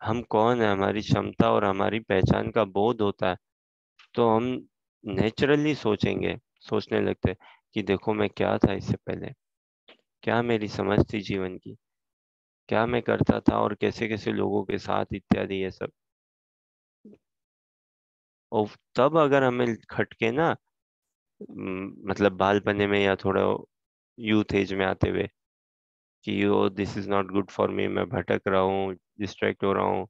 हम कौन है, हमारी क्षमता और हमारी पहचान का बोध होता है, तो हम नेचुरली सोचने लगते हैं कि देखो मैं क्या था इससे पहले, क्या मेरी समझ थी जीवन की, क्या मैं करता था और कैसे कैसे लोगों के साथ इत्यादि, ये सब। और तब अगर हमें खटके ना, मतलब बालपने में या थोड़ा यूथ एज में आते हुए, कि yo this is not good for me, मैं भटक रहा हूँ, डिस्ट्रैक्ट हो रहा हूँ,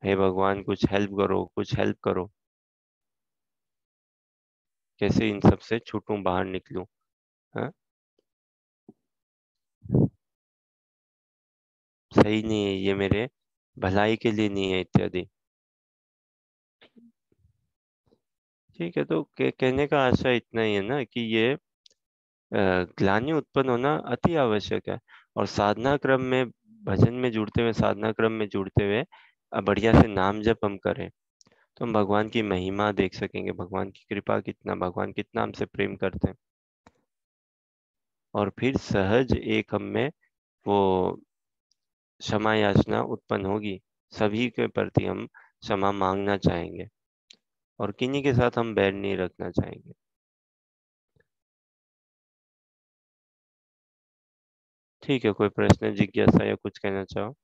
हे भगवान कुछ हेल्प करो, कुछ हेल्प करो, कैसे इन सब से छूटूं, बाहर निकलूं, हाँ सही नहीं है ये, मेरे भलाई के लिए नहीं है इत्यादि। ठीक है, तो कहने का आशा इतना ही है ना, कि ये ग्लानि उत्पन्न होना अति आवश्यक है, और साधना क्रम में भजन में जुड़ते हुए, साधना क्रम में जुड़ते हुए बढ़िया से नाम जप हम करें तो हम भगवान की महिमा देख सकेंगे, भगवान की कृपा कितना, भगवान कितना हमसे प्रेम करते हैं। और फिर सहज एक हम में वो क्षमा याचना उत्पन्न होगी, सभी के प्रति हम क्षमा मांगना चाहेंगे और किन्हीं के साथ हम बैर नहीं रखना चाहेंगे। ठीक है, कोई प्रश्न, जिज्ञासा या कुछ कहना चाहो?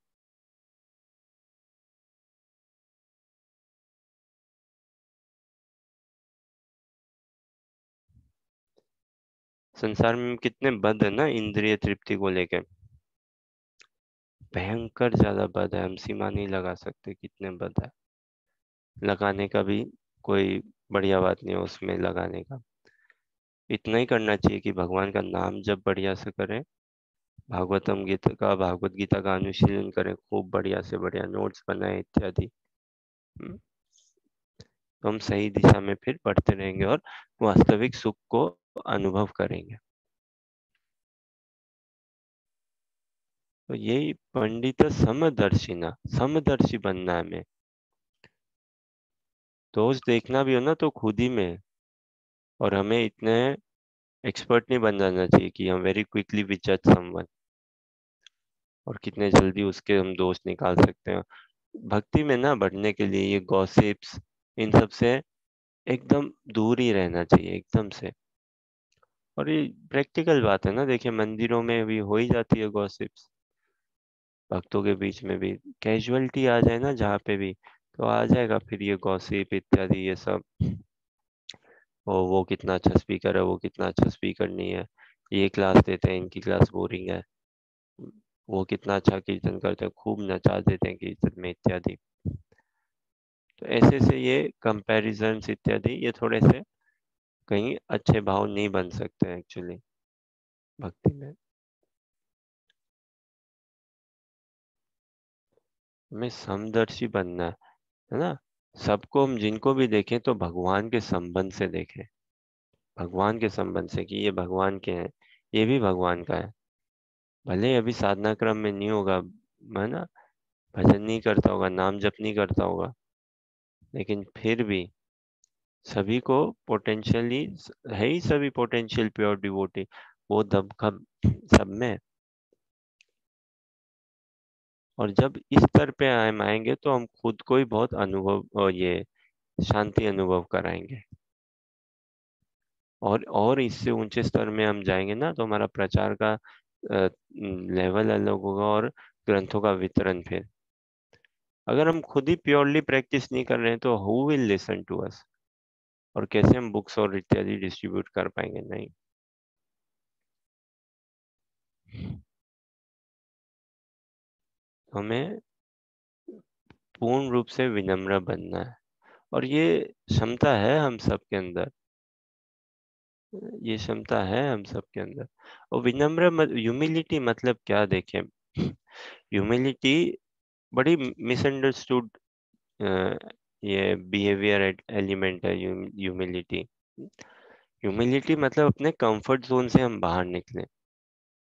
संसार में कितने बद्ध है ना इंद्रिय तृप्ति को लेकर, भयंकर ज्यादा बद्ध है, हम सीमा नहीं लगा सकते कितने बद्ध है। लगाने का भी कोई बढ़िया बात नहीं है उसमें लगाने का। इतना ही करना चाहिए कि भगवान का नाम जब बढ़िया से करें, भागवत गीता का अनुशीलन करें, खूब बढ़िया से बढ़िया नोट्स बनाए इत्यादि। तो हम सही दिशा में फिर बढ़ते रहेंगे और वास्तविक सुख को अनुभव करेंगे। तो यही पंडित समदर्शिना, समदर्शी बनना है हमें। दोष देखना भी हो ना तो खुद ही में, और हमें इतने एक्सपर्ट नहीं बन जाना चाहिए कि हम वेरी क्विकली वी जज समवन और कितने जल्दी उसके हम दोष निकाल सकते हैं। भक्ति में ना बढ़ने के लिए ये गॉसिप्स, इन सब से एकदम दूर ही रहना चाहिए एकदम से। और ये प्रैक्टिकल बात है ना, देखिए मंदिरों में भी हो ही जाती है गॉसिप्स, भक्तों के बीच में भी कैजुअलिटी आ जाए ना जहाँ पे भी, तो आ जाएगा फिर ये गॉसिप इत्यादि ये सब। वो कितना अच्छा स्पीकर है, वो कितना अच्छा स्पीकर नहीं है, ये क्लास देते हैं, इनकी क्लास बोरिंग है, वो कितना अच्छा कीर्तन करते हैं, खूब नचा देते हैं कीर्तन में इत्यादि। तो ऐसे से ये कंपैरिजन्स इत्यादि ये थोड़े से कहीं अच्छे भाव नहीं बन सकते एक्चुअली भक्ति में। हमें समदर्शी बनना है ना, सबको हम जिनको भी देखें तो भगवान के संबंध से देखें, भगवान के संबंध से कि ये भगवान के हैं, ये भी भगवान का है। भले अभी साधना क्रम में नहीं होगा, है ना, भजन नहीं करता होगा, नाम जप नहीं करता होगा, लेकिन फिर भी सभी को पोटेंशियली है ही, सभी पोटेंशियल प्योर डिवोटी, वो दबखम सब में। और जब इस स्तर पे हम आएंगे तो हम खुद को ही बहुत अनुभव और ये शांति अनुभव कराएंगे। और इससे ऊंचे स्तर में हम जाएंगे ना तो हमारा प्रचार का लेवल अलग होगा और ग्रंथों का वितरण फिर। अगर हम खुद ही प्योरली प्रैक्टिस नहीं कर रहे हैं तो who will listen to us, और कैसे हम बुक्स और इत्यादि डिस्ट्रीब्यूट कर पाएंगे? नहीं। हमें पूर्ण रूप से विनम्र बनना है, और ये क्षमता है हम सबके अंदर, ये क्षमता है हम सबके अंदर। और ह्यूमिलिटी मतलब क्या देखें, ह्यूमिलिटी बड़ी मिसअंडरस्टूड ये बिहेवियर एलिमेंट है ह्यूमिलिटी। ह्यूमिलिटी मतलब अपने कंफर्ट जोन से हम बाहर निकले,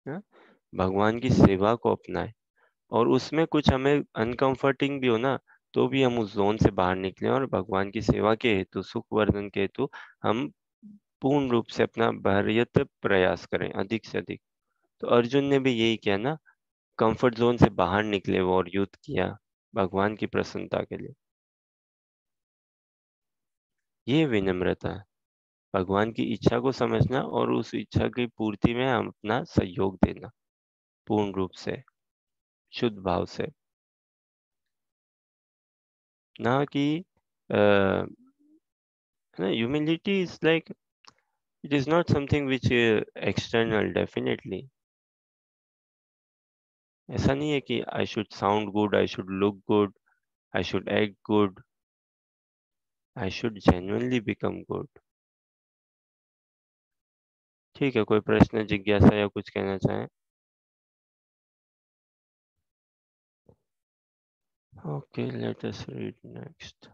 हाँ? भगवान की सेवा को अपनाएं, और उसमें कुछ हमें अनकंफर्टिंग भी हो ना तो भी हम उस जोन से बाहर निकले और भगवान की सेवा के हेतु, सुख वर्धन के हेतु हम पूर्ण रूप से अपना बहरियत प्रयास करें अधिक से अधिक। तो अर्जुन ने भी यही किया ना, कंफर्ट जोन से बाहर निकले वो और युद्ध किया भगवान की प्रसन्नता के लिए। ये विनम्रता है, भगवान की इच्छा को समझना और उस इच्छा की पूर्ति में हम अपना सहयोग देना पूर्ण रूप से, शुद्ध भाव से। ना कि humility is like, it is not something which external definitely। ऐसा नहीं है कि I should sound good, I should look good, I should act good, I should genuinely become good. ठीक है, कोई प्रश्न, जिज्ञासा या कुछ कहना चाहें? Okay, let us read next.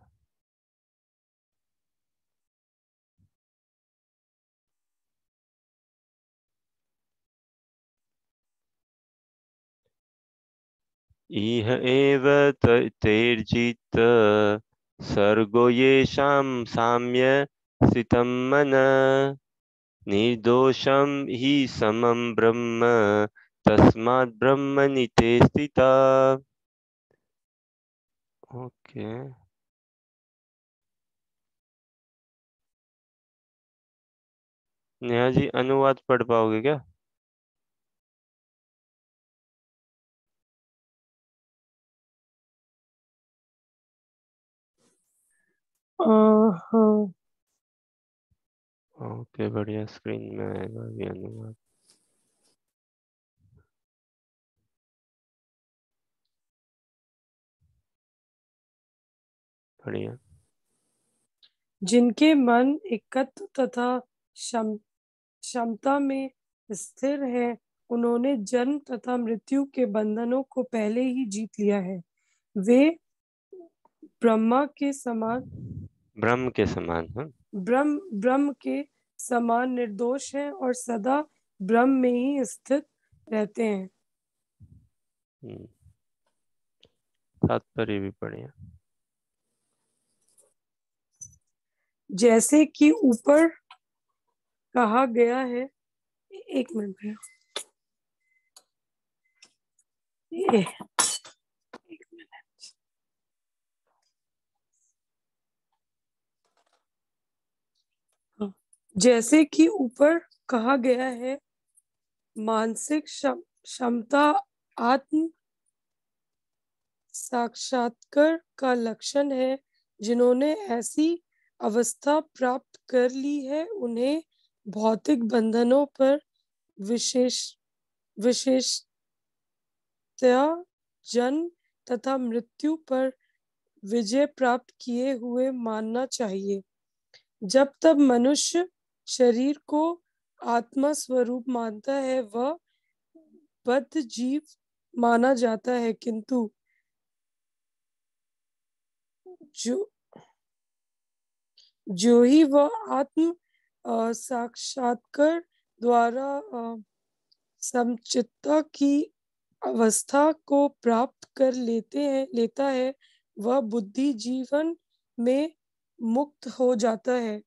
इह एव तैर्जित सर्गो येषां साम्य स्थितं मन निर्दोषं हि समं ब्रह्म तस्मात् ब्रह्मणि ते स्थिता। ओके, नेहा जी अनुवाद पढ़ पाओगे क्या? हाँ। ओके, बढ़िया, स्क्रीन में आएगा अभी अनुवाद। बढ़िया। जिनके मन एकत्व तथा क्षमता में स्थिर है, उन्होंने जन्म तथा मृत्यु के बंधनों को पहले ही जीत लिया है। वे ब्रह्मा के समान ब्रह्म के समान, हाँ। ब्रह्म के समान निर्दोष हैं और सदा ब्रह्म में ही स्थित रहते हैं। तात्पर्य भी बढ़िया। जैसे कि ऊपर कहा गया है, एक मिनट भैया, जैसे कि ऊपर कहा गया है, मानसिक क्षमता आत्म साक्षात्कार का लक्षण है। जिन्होंने ऐसी अवस्था प्राप्त कर ली है, उन्हें भौतिक बंधनों पर विशेषतया जन्म तथा मृत्यु पर विजय प्राप्त किए हुए मानना चाहिए। जब तक मनुष्य शरीर को आत्मा स्वरूप मानता है, वह बद्ध जीव माना जाता है, किंतु जो ही वह आत्म साक्षात्कार द्वारा समचित्ता की अवस्था को प्राप्त कर लेता है, वह बुद्धि जीवन में मुक्त हो जाता है।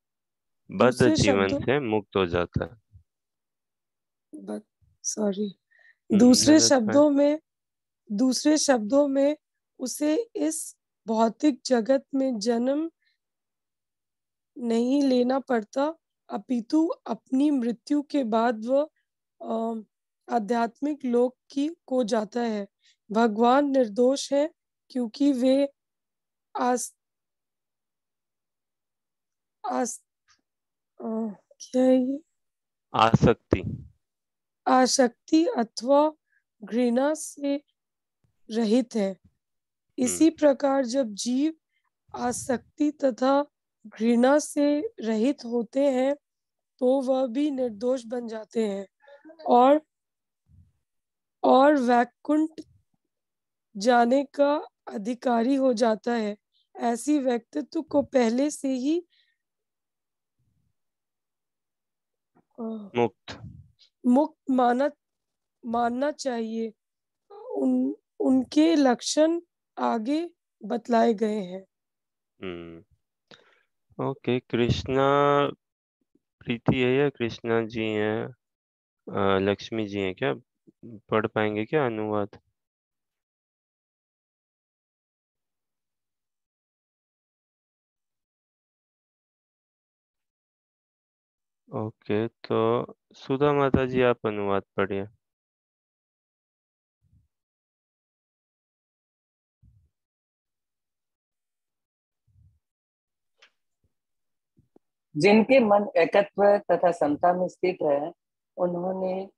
बद्ध जीवन से मुक्त हो जाता है। दूसरे शब्दों में उसे इस भौतिक जगत में जन्म नहीं लेना पड़ता, अपितु अपनी मृत्यु के बाद वह आध्यात्मिक लोक को जाता है। भगवान निर्दोष है क्योंकि वे क्या है ये? आसक्ति अथवा घृणा से रहित है। इसी प्रकार जब जीव आसक्ति तथा घृणा से रहित होते हैं, तो वह भी निर्दोष बन जाते हैं और वैकुंठ जाने का अधिकारी हो जाता है। ऐसी व्यक्तित्व को पहले से ही मुक्त मानना चाहिए। उनके लक्षण आगे बतलाए गए हैं। ओके, कृष्णा प्रीति है या कृष्णा जी हैं, लक्ष्मी जी हैं क्या? पढ़ पाएंगे क्या अनुवाद? ओके, तो सुधा माता जी आप अनुवाद पढ़िए। जिनके मन एकत्व तथा समता में स्थित है, उन्होंने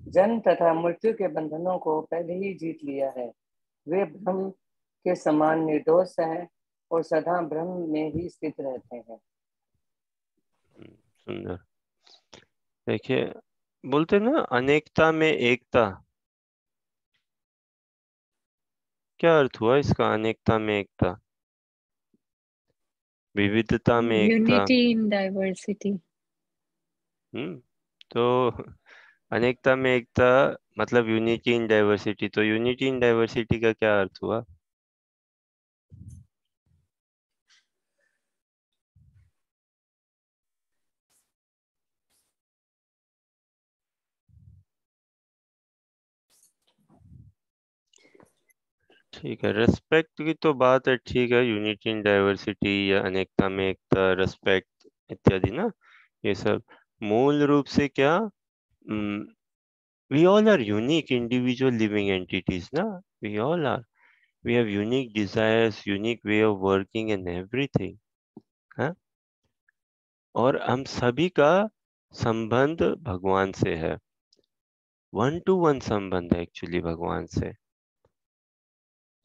जन्म तथा मृत्यु के बंधनों को पहले ही जीत लिया है। वे ब्रह्म के समान निर्दोष हैं और सदा ब्रह्म में ही स्थित रहते हैं। सुंदर। देखिए, बोलते ना अनेकता में एकता, क्या अर्थ हुआ इसका? अनेकता में एकता, विविधता में एकता। Unity in diversity. तो अनेकता में एकता मतलब यूनिटी इन डाइवर्सिटी। तो यूनिटी इन डाइवर्सिटी का क्या अर्थ हुआ? ठीक है, रेस्पेक्ट की तो बात है, ठीक है, यूनिटी इन डाइवर्सिटी या अनेकता में एकता, रेस्पेक्ट इत्यादि ना, ये सब मूल रूप से क्या, we all are unique individual living entities ना, we all are, we have unique desires, unique way of working and everything है। और हम सभी का संबंध भगवान से है, 1 to 1 संबंध है एक्चुअली भगवान से।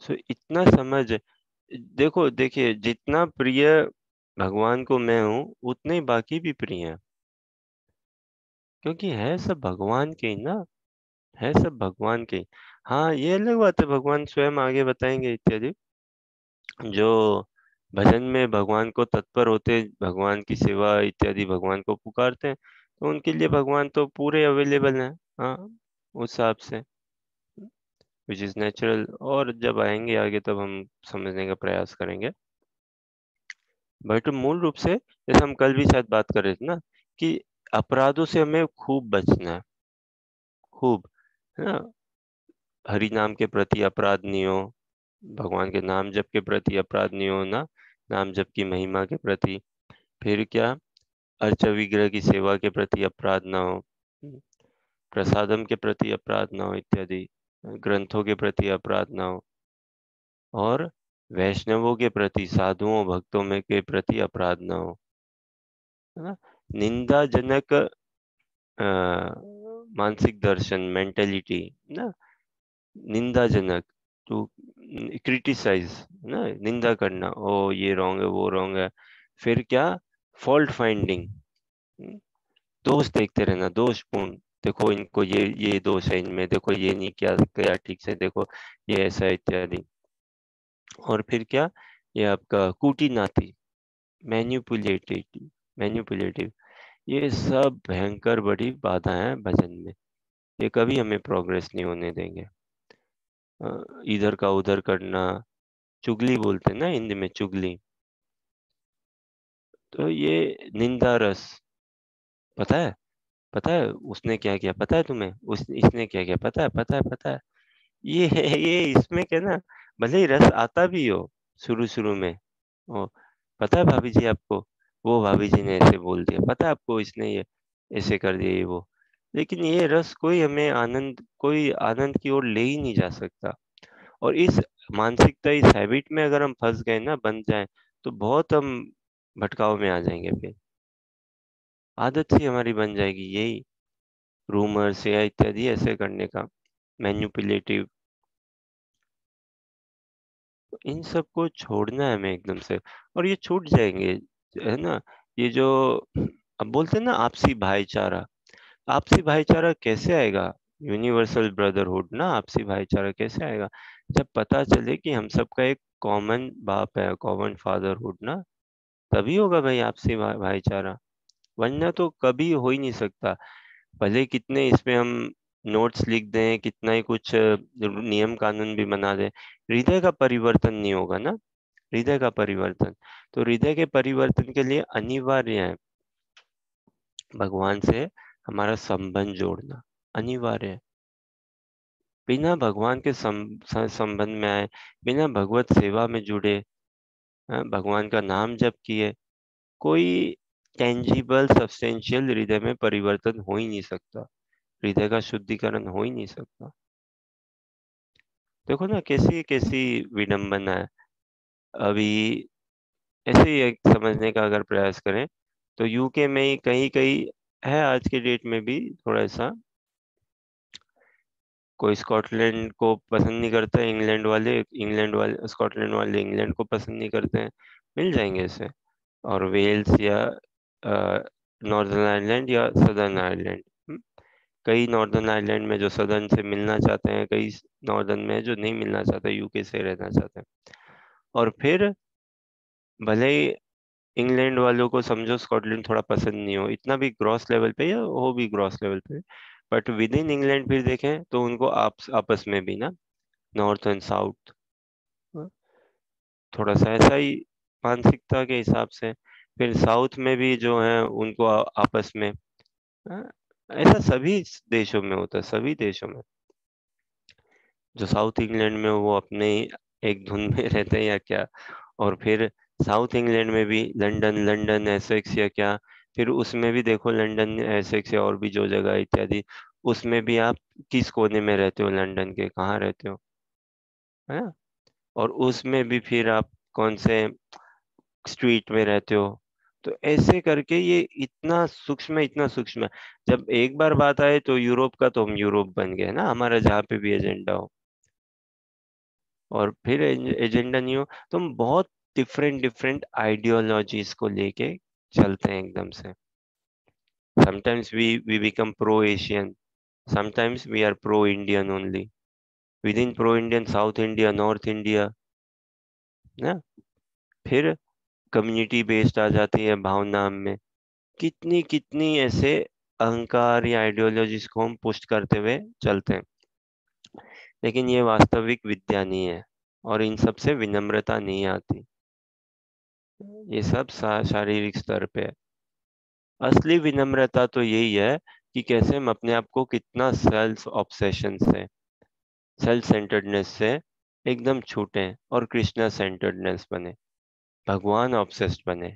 सो इतना समझ, देखो देखिए, जितना प्रिय भगवान को मैं हूँ उतने ही बाकी भी प्रिय हैं, क्योंकि है सब भगवान के ही ना, है सब भगवान के ही। हाँ, ये अलग बात है, भगवान स्वयं आगे बताएंगे इत्यादि, जो भजन में भगवान को तत्पर होते, भगवान की सेवा इत्यादि भगवान को पुकारते हैं, तो उनके लिए भगवान तो पूरे अवेलेबल हैं। हाँ, उस हिसाब से विच इज नेचुरल, और जब आएंगे आगे तब हम समझने का प्रयास करेंगे। बट मूल रूप से जैसे हम कल भी शायद बात कर रहे थे ना, कि अपराधों से हमें खूब बचना है, खूब, है ना। हरि नाम के प्रति अपराध नहीं हो, भगवान के नाम जप के प्रति अपराध नहीं हो ना, नाम जप की महिमा के प्रति। फिर क्या, अर्चा विग्रह की सेवा के प्रति अपराध ना हो, प्रसादम के प्रति अपराध ना हो इत्यादि, ग्रंथों के प्रति अपराध ना हो, और वैष्णवों के प्रति, साधुओं भक्तों में के प्रति अपराध ना हो, है ना। निंदाजनक मानसिक दर्शन, मेंटेलिटी ना, निंदाजनक, टू क्रिटिसाइज ना, निंदा करना, ओ ये रॉन्ग है, वो रॉन्ग है। फिर क्या, फॉल्ट फाइंडिंग, दोष देखते रहना, दोषपूर्ण, देखो इनको ये दोष है इनमें, देखो ये नहीं किया किया ठीक से, देखो ये ऐसा है इत्यादि। और फिर क्या, ये आपका कूटी नाती, मैन्युपुलेटिव, मैन्युपुलेटिव, ये सब भयंकर बड़ी बाधा है भजन में, ये कभी हमें प्रोग्रेस नहीं होने देंगे। इधर का उधर करना, चुगली बोलते हैं ना हिंदी में, चुगली, तो ये निंदा रस, पता है, पता है उसने क्या किया, पता है तुम्हें, उस इसने क्या किया, पता है, पता है, पता है, ये इसमें क्या ना, भले ही रस आता भी हो शुरू शुरू में, ओ, पता है भाभी जी आपको, वो भाभी जी ने ऐसे बोल दिया, पता है आपको इसने ये ऐसे कर दिया, ये वो, लेकिन ये रस कोई हमें आनंद, कोई आनंद की ओर ले ही नहीं जा सकता। और इस मानसिकता, इस हैबिट में अगर हम फंस गए ना, बन जाए, तो बहुत हम भटकाव में आ जाएंगे, फिर आदत सी हमारी बन जाएगी यही, रूमर्स या इत्यादि ऐसे करने का, मैन्युपुलेटिव, इन सब को छोड़ना है हमें एकदम से, और ये छूट जाएंगे, है ना। ये जो अब बोलते हैं ना आपसी भाईचारा, आपसी भाईचारा कैसे आएगा, यूनिवर्सल ब्रदरहुड ना, आपसी भाईचारा कैसे आएगा, जब पता चले कि हम सबका एक कॉमन बाप है, कॉमन फादरहुड ना, तभी होगा भाई आपसी भाईचारा, वरना तो कभी हो ही नहीं सकता। भले कितने इसमें हम नोट्स लिख दें, कितना ही कुछ नियम कानून भी बना दें, हृदय का परिवर्तन नहीं होगा ना, हृदय का परिवर्तन, तो हृदय के परिवर्तन के लिए अनिवार्य है भगवान से हमारा संबंध जोड़ना, अनिवार्य है। बिना भगवान के संबंध में आए, बिना भगवत सेवा में जुड़े, भगवान का नाम जप किए, कोई टेंजिबल सब्सटेंशियल हृदय में परिवर्तन हो ही नहीं सकता, हृदय का शुद्धिकरण हो ही नहीं सकता। देखो ना कैसी कैसी विडंबना है। अभी ऐसे ही एक समझने का अगर प्रयास करें, तो यूके में ही कहीं कहीं है आज के डेट में भी थोड़ा सा, कोई स्कॉटलैंड को पसंद नहीं करता है, इंग्लैंड वाले स्कॉटलैंड वाले इंग्लैंड को पसंद नहीं करते हैं, मिल जाएंगे ऐसे, और वेल्स या नॉर्दर्न आयरलैंड या सदर्न आयरलैंड, कई नॉर्दर्न आयरलैंड में जो सदर्न से मिलना चाहते हैं, कई नॉर्दर्न में जो नहीं मिलना चाहते, यूके से रहना चाहते हैं। और फिर भले ही इंग्लैंड वालों को समझो स्कॉटलैंड थोड़ा पसंद नहीं हो, इतना भी ग्रॉस लेवल पे, या हो भी ग्रॉस लेवल पे, बट विद इन इंग्लैंड फिर देखें तो उनको आपस में भी ना नॉर्थ एंड साउथ थोड़ा सा ऐसा ही मानसिकता के हिसाब से, फिर साउथ में भी जो है उनको आपस में, हाँ, ऐसा सभी देशों में होता है, सभी देशों में। जो साउथ इंग्लैंड में वो अपने ही एक धुन में रहते हैं या क्या, और फिर साउथ इंग्लैंड में भी लंदन लंदन एसेक्स या क्या, फिर उसमें भी देखो लंदन एसेक्स या और भी जो जगह इत्यादि, उसमें भी आप किस कोने में रहते हो, लंदन के कहाँ रहते हो, है ना? और उसमें भी फिर आप कौन से स्ट्रीट में रहते हो। तो ऐसे करके ये इतना सूक्ष्म है, इतना सूक्ष्म है। जब एक बार बात आए तो यूरोप का, तो हम यूरोप बन गए ना, हमारा जहाँ पे भी एजेंडा हो। और फिर एजेंडा नहीं हो तो हम बहुत डिफरेंट डिफरेंट आइडियोलॉजीज को लेके चलते हैं एकदम से। Sometimes we become pro Asian, sometimes we are pro Indian only, within pro Indian South India, North India ना। फिर कम्युनिटी बेस्ड आ जाती है भावना में, कितनी कितनी ऐसे अहंकार या आइडियोलॉजीज को हम पुष्ट करते हुए चलते हैं। लेकिन ये वास्तविक विद्या नहीं है, और इन सब से विनम्रता नहीं आती। ये सब शारीरिक स्तर पे है। असली विनम्रता तो यही है कि कैसे हम अपने आप को कितना सेल्फ ऑब्सेशन से, सेल्फ सेंटर्डनेस से एकदम छूटे और कृष्णा सेंटर्डनेस बने, भगवान ऑब्सेस्ड बने।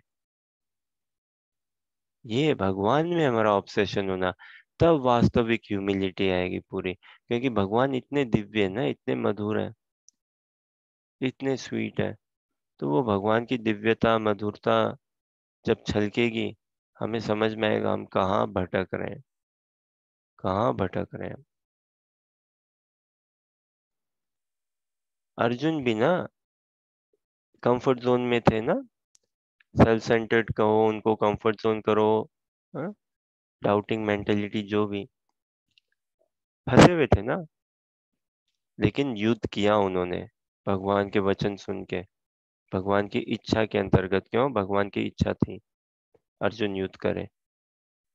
ये भगवान में हमारा ऑब्सेशन होना, तब वास्तविक ह्यूमिलिटी आएगी पूरी। क्योंकि भगवान इतने दिव्य है ना, इतने मधुर है, इतने स्वीट है। तो वो भगवान की दिव्यता मधुरता जब छलकेगी, हमें समझ में आएगा हम कहाँ भटक रहे हैं, कहाँ भटक रहे हैं। अर्जुन भी ना कंफर्ट जोन में थे ना, सेल्फ सेंटर्ड कहो उनको, कंफर्ट जोन करो, डाउटिंग मेंटेलिटी जो भी, फंसे हुए थे ना। लेकिन युद्ध किया उन्होंने, भगवान के वचन सुन के, भगवान की इच्छा के अंतर्गत। क्यों? भगवान की इच्छा थी अर्जुन युद्ध करे,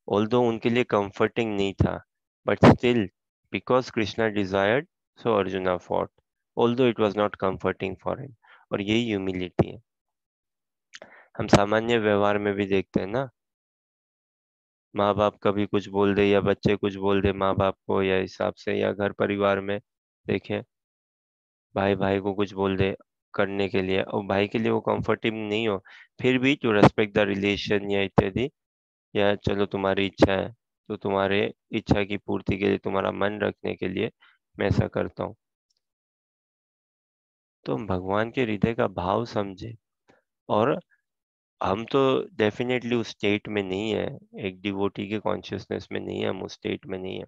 ऑल्दो उनके लिए कंफर्टिंग नहीं था, but still because Krishna desired, so arjuna fought, although it was not comforting for him. और यही ह्यूमिलिटी है। हम सामान्य व्यवहार में भी देखते हैं ना, माँ बाप कभी कुछ बोल दे या बच्चे कुछ बोल दे माँ बाप को, या हिसाब से, या घर परिवार में देखें भाई भाई को कुछ बोल दे करने के लिए, और भाई के लिए वो कंफर्टेबल नहीं हो, फिर भी टू रेस्पेक्ट द रिलेशन या इत्यादि, या चलो तुम्हारी इच्छा है तो तुम्हारे इच्छा की पूर्ति के लिए, तुम्हारा मन रखने के लिए मैं ऐसा करता हूँ। तो हम भगवान के हृदय का भाव समझे। और हम तो डेफिनेटली उस स्टेट में नहीं है, एक डिवोटी के कॉन्शियसनेस में नहीं है, हम उस स्टेट में नहीं है।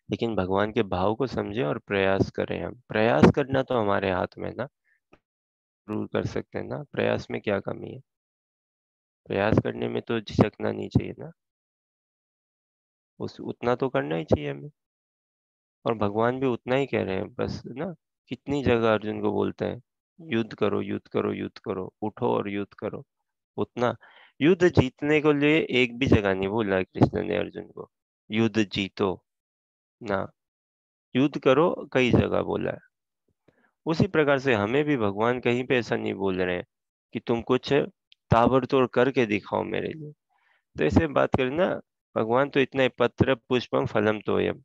लेकिन भगवान के भाव को समझे और प्रयास करें। हम प्रयास करना तो हमारे हाथ में ना, जरूर कर सकते हैं ना। प्रयास में क्या कमी है? प्रयास करने में तो झिझकना नहीं चाहिए ना, उस उतना तो करना ही चाहिए हमें। और भगवान भी उतना ही कह रहे हैं बस ना। कितनी जगह अर्जुन को बोलते हैं युद्ध करो युद्ध करो युद्ध करो, उठो और युद्ध करो। उतना युद्ध जीतने के लिए एक भी जगह नहीं बोला कृष्ण ने अर्जुन को युद्ध जीतो ना, युद्ध करो कई जगह बोला है। उसी प्रकार से हमें भी भगवान कहीं पे ऐसा नहीं बोल रहे हैं कि तुम कुछ ताबड़तोड़ करके दिखाओ मेरे लिए। तो ऐसे बात करें ना, भगवान तो इतना ही, पत्र पुष्पम फलम तोयम,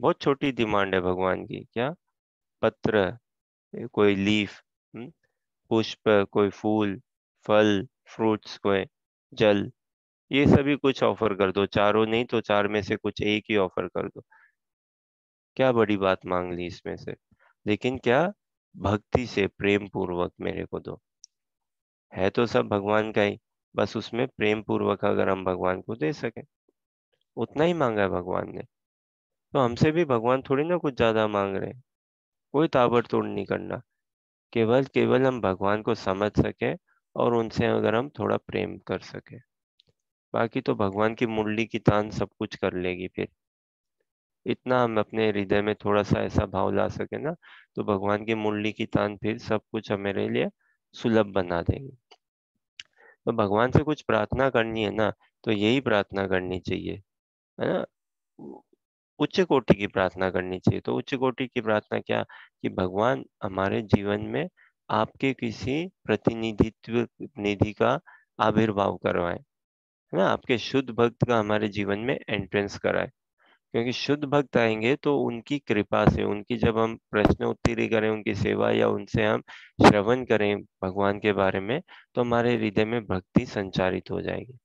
बहुत छोटी डिमांड है भगवान की। क्या? पत्र, कोई लीफ, पुष्प कोई फूल, फल फ्रूट्स कोई जल, ये सभी कुछ ऑफर कर दो, चारों नहीं तो चार में से कुछ एक ही ऑफर कर दो। क्या बड़ी बात मांग ली इसमें से? लेकिन क्या? भक्ति से प्रेम पूर्वक मेरे को दो। है तो सब भगवान का ही, बस उसमें प्रेम पूर्वक अगर हम भगवान को दे सके, उतना ही मांगा है भगवान ने। तो हमसे भी भगवान थोड़ी ना कुछ ज्यादा मांग रहे हैं। कोई ताबड़तोड़ नहीं करना, केवल केवल हम भगवान को समझ सके और उनसे अगर हम थोड़ा प्रेम कर सके, बाकी तो भगवान की मुरली की तान सब कुछ कर लेगी। फिर इतना हम अपने हृदय में थोड़ा सा ऐसा भाव ला सके ना, तो भगवान की मुरली की तान फिर सब कुछ हमारे लिए सुलभ बना देगी। तो भगवान से कुछ प्रार्थना करनी है ना, तो यही प्रार्थना करनी चाहिए है ना, उच्च कोटि की प्रार्थना करनी चाहिए। तो उच्च कोटि की प्रार्थना क्या, कि भगवान हमारे जीवन में आपके किसी प्रतिनिधित्व निधि का आविर्भाव करवाए, है ना, आपके शुद्ध भक्त का हमारे जीवन में एंट्रेंस कराए। क्योंकि शुद्ध भक्त आएंगे तो उनकी कृपा से, उनकी जब हम प्रश्न उत्तरी करें, उनकी सेवा या उनसे हम श्रवण करें भगवान के बारे में, तो हमारे हृदय में भक्ति संचारित हो जाएगी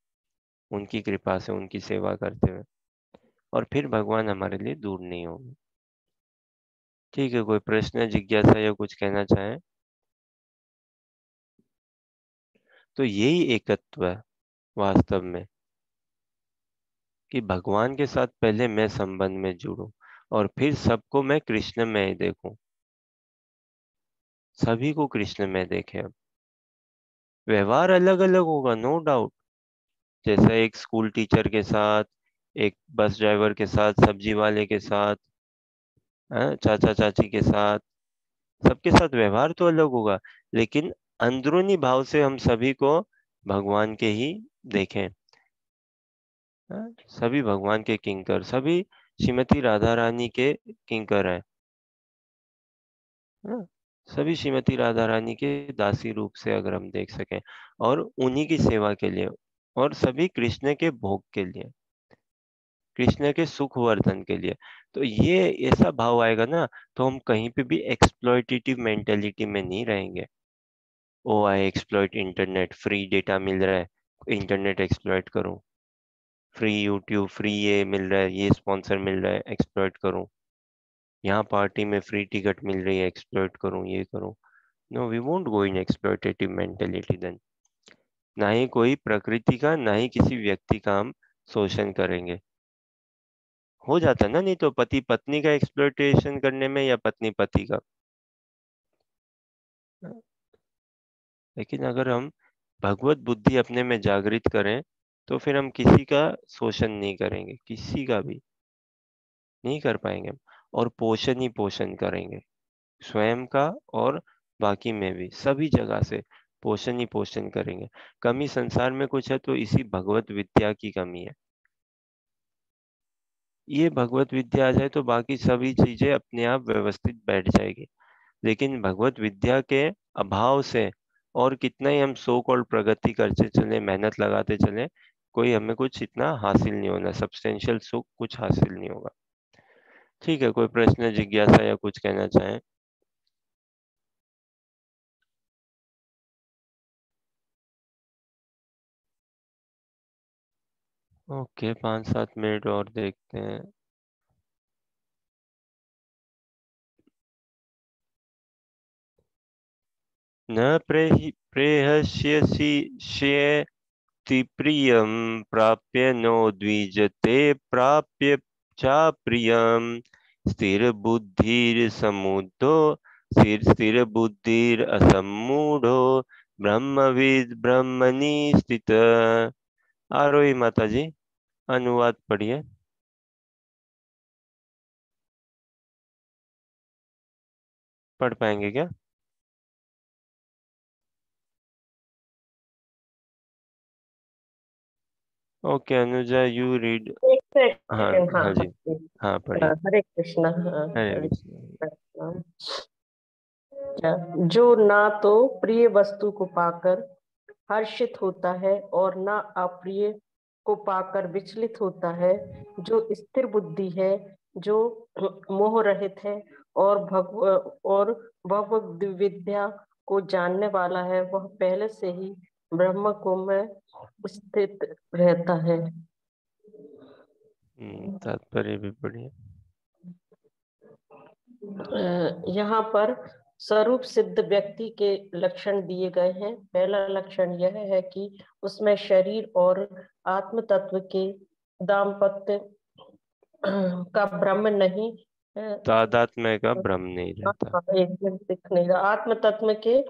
उनकी कृपा से, उनकी सेवा करते हुए, और फिर भगवान हमारे लिए दूर नहीं होंगे। ठीक है, कोई प्रश्न, जिज्ञासा या कुछ कहना चाहें? तो यही एकत्व है वास्तव में, कि भगवान के साथ पहले मैं संबंध में जुड़ूं और फिर सबको मैं कृष्ण में ही देखूं, सभी को कृष्ण में देखें। अब व्यवहार अलग अलग होगा, नो डाउट, जैसा एक स्कूल टीचर के साथ, एक बस ड्राइवर के साथ, सब्जी वाले के साथ, चाचा चाची के साथ, सबके साथ व्यवहार तो अलग होगा, लेकिन अंदरूनी भाव से हम सभी को भगवान के ही देखें। सभी भगवान के किंकर, सभी श्रीमती राधा रानी के किंकर हैं, हाँ, सभी श्रीमती राधा रानी के दासी रूप से अगर हम देख सकें, और उन्हीं की सेवा के लिए, और सभी कृष्ण के भोग के लिए, कृष्ण के सुख वर्धन के लिए। तो ये ऐसा भाव आएगा ना, तो हम कहीं पे भी एक्सप्लॉइटेटिव मेंटेलिटी में नहीं रहेंगे। ओ आई एक्सप्लॉइट इंटरनेट, फ्री डेटा मिल रहा है, इंटरनेट एक्सप्लॉइट करूं, फ्री यूट्यूब, फ्री ये मिल रहा है, ये स्पॉन्सर मिल रहा है, एक्सप्लॉइट करूं, यहाँ पार्टी में फ्री टिकट मिल रही है, एक्सप्लॉइट करूं, ये करूं। No, we won't go in exploitative mentality then. ना ही कोई प्रकृति का, ना ही किसी व्यक्ति का हम शोषण करेंगे। हो जाता है ना, नहीं तो पति पत्नी का एक्सप्लॉइटेशन करने में, या पत्नी पति का। लेकिन अगर हम भगवत बुद्धि अपने में जागृत करें, तो फिर हम किसी का शोषण नहीं करेंगे, किसी का भी नहीं कर पाएंगे हम, और पोषण ही पोषण करेंगे, स्वयं का और बाकी में भी, सभी जगह से पोषण ही पोषण करेंगे। कमी संसार में कुछ है तो इसी भगवत विद्या की कमी है। ये भगवत विद्या आ जाए तो बाकी सभी चीजें अपने आप व्यवस्थित बैठ जाएगी। लेकिन भगवत विद्या के अभाव से, और कितना ही हम सो कॉल्ड प्रगति करते चले, मेहनत लगाते चले, कोई हमें कुछ इतना हासिल नहीं होना, सब्सटेंशियल सुख कुछ हासिल नहीं होगा। ठीक है, कोई प्रश्न, जिज्ञासा या कुछ कहना चाहें? ओके, 5-7 मिनट और देखते हैं। न प्रेहस्यसि श्येति प्रियं प्राप्य नो द्विजते प्राप्य चा प्रियं स्थिरबुद्धिरसमुद्धो स्थिरबुद्धिरसम्मूढ़ो ब्रह्मविद् ब्रह्मणि स्थित। आरोही माता जी, अनुवाद पढ़िए। पढ़ पाएंगे क्या? Okay Anuja, you read. एक हाँ सेकंड, हाँ हाँ हाँ जी, हाँ पढ़िए। हरे कृष्णा, हाँ हरे हरे कृष्ण। कृष्णा। जो ना तो प्रिय वस्तु को पाकर हर्षित होता है और ना अप्रिय को पाकर विचलित होता है, जो स्थिर बुद्धि है, जो मोह रहित है और भगवत विद्या को जानने वाला है, वह पहले से ही ब्रह्म को में स्थित रहता है। तात्पर्य भी पढ़िए। यहाँ पर स्वरूप सिद्ध व्यक्ति के लक्षण दिए गए हैं। पहला लक्षण यह है कि उसमें शरीर और आत्म तत्व के दाम्पत्य का भ्रम नहीं, तादात्म्य का भ्रम नहीं रहता। एक मिनट दिख नहीं रहा, आत्म तत्व के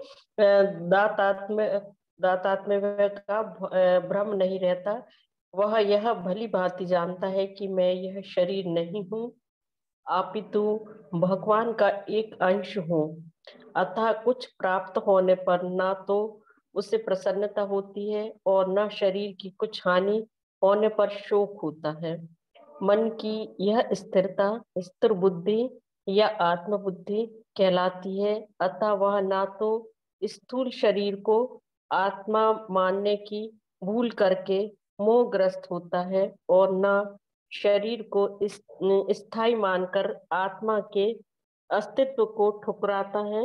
दातात्म्य का भ्रम नहीं रहता। वह यह भली भांति जानता है कि मैं यह शरीर नहीं हूँ, अपितु भगवान का एक अंश हूँ। अतः कुछ प्राप्त होने पर ना तो उसे प्रसन्नता होती है और न शरीर की कुछ हानि होने पर शोक होता है। मन की यह स्थिरता स्थिर बुद्धि या आत्मबुद्धि कहलाती है। अतः वह ना तो स्थूल शरीर को आत्मा मानने की भूल करके मोहग्रस्त होता है और न शरीर को स्थायी मानकर आत्मा के अस्तित्व को ठुकराता है।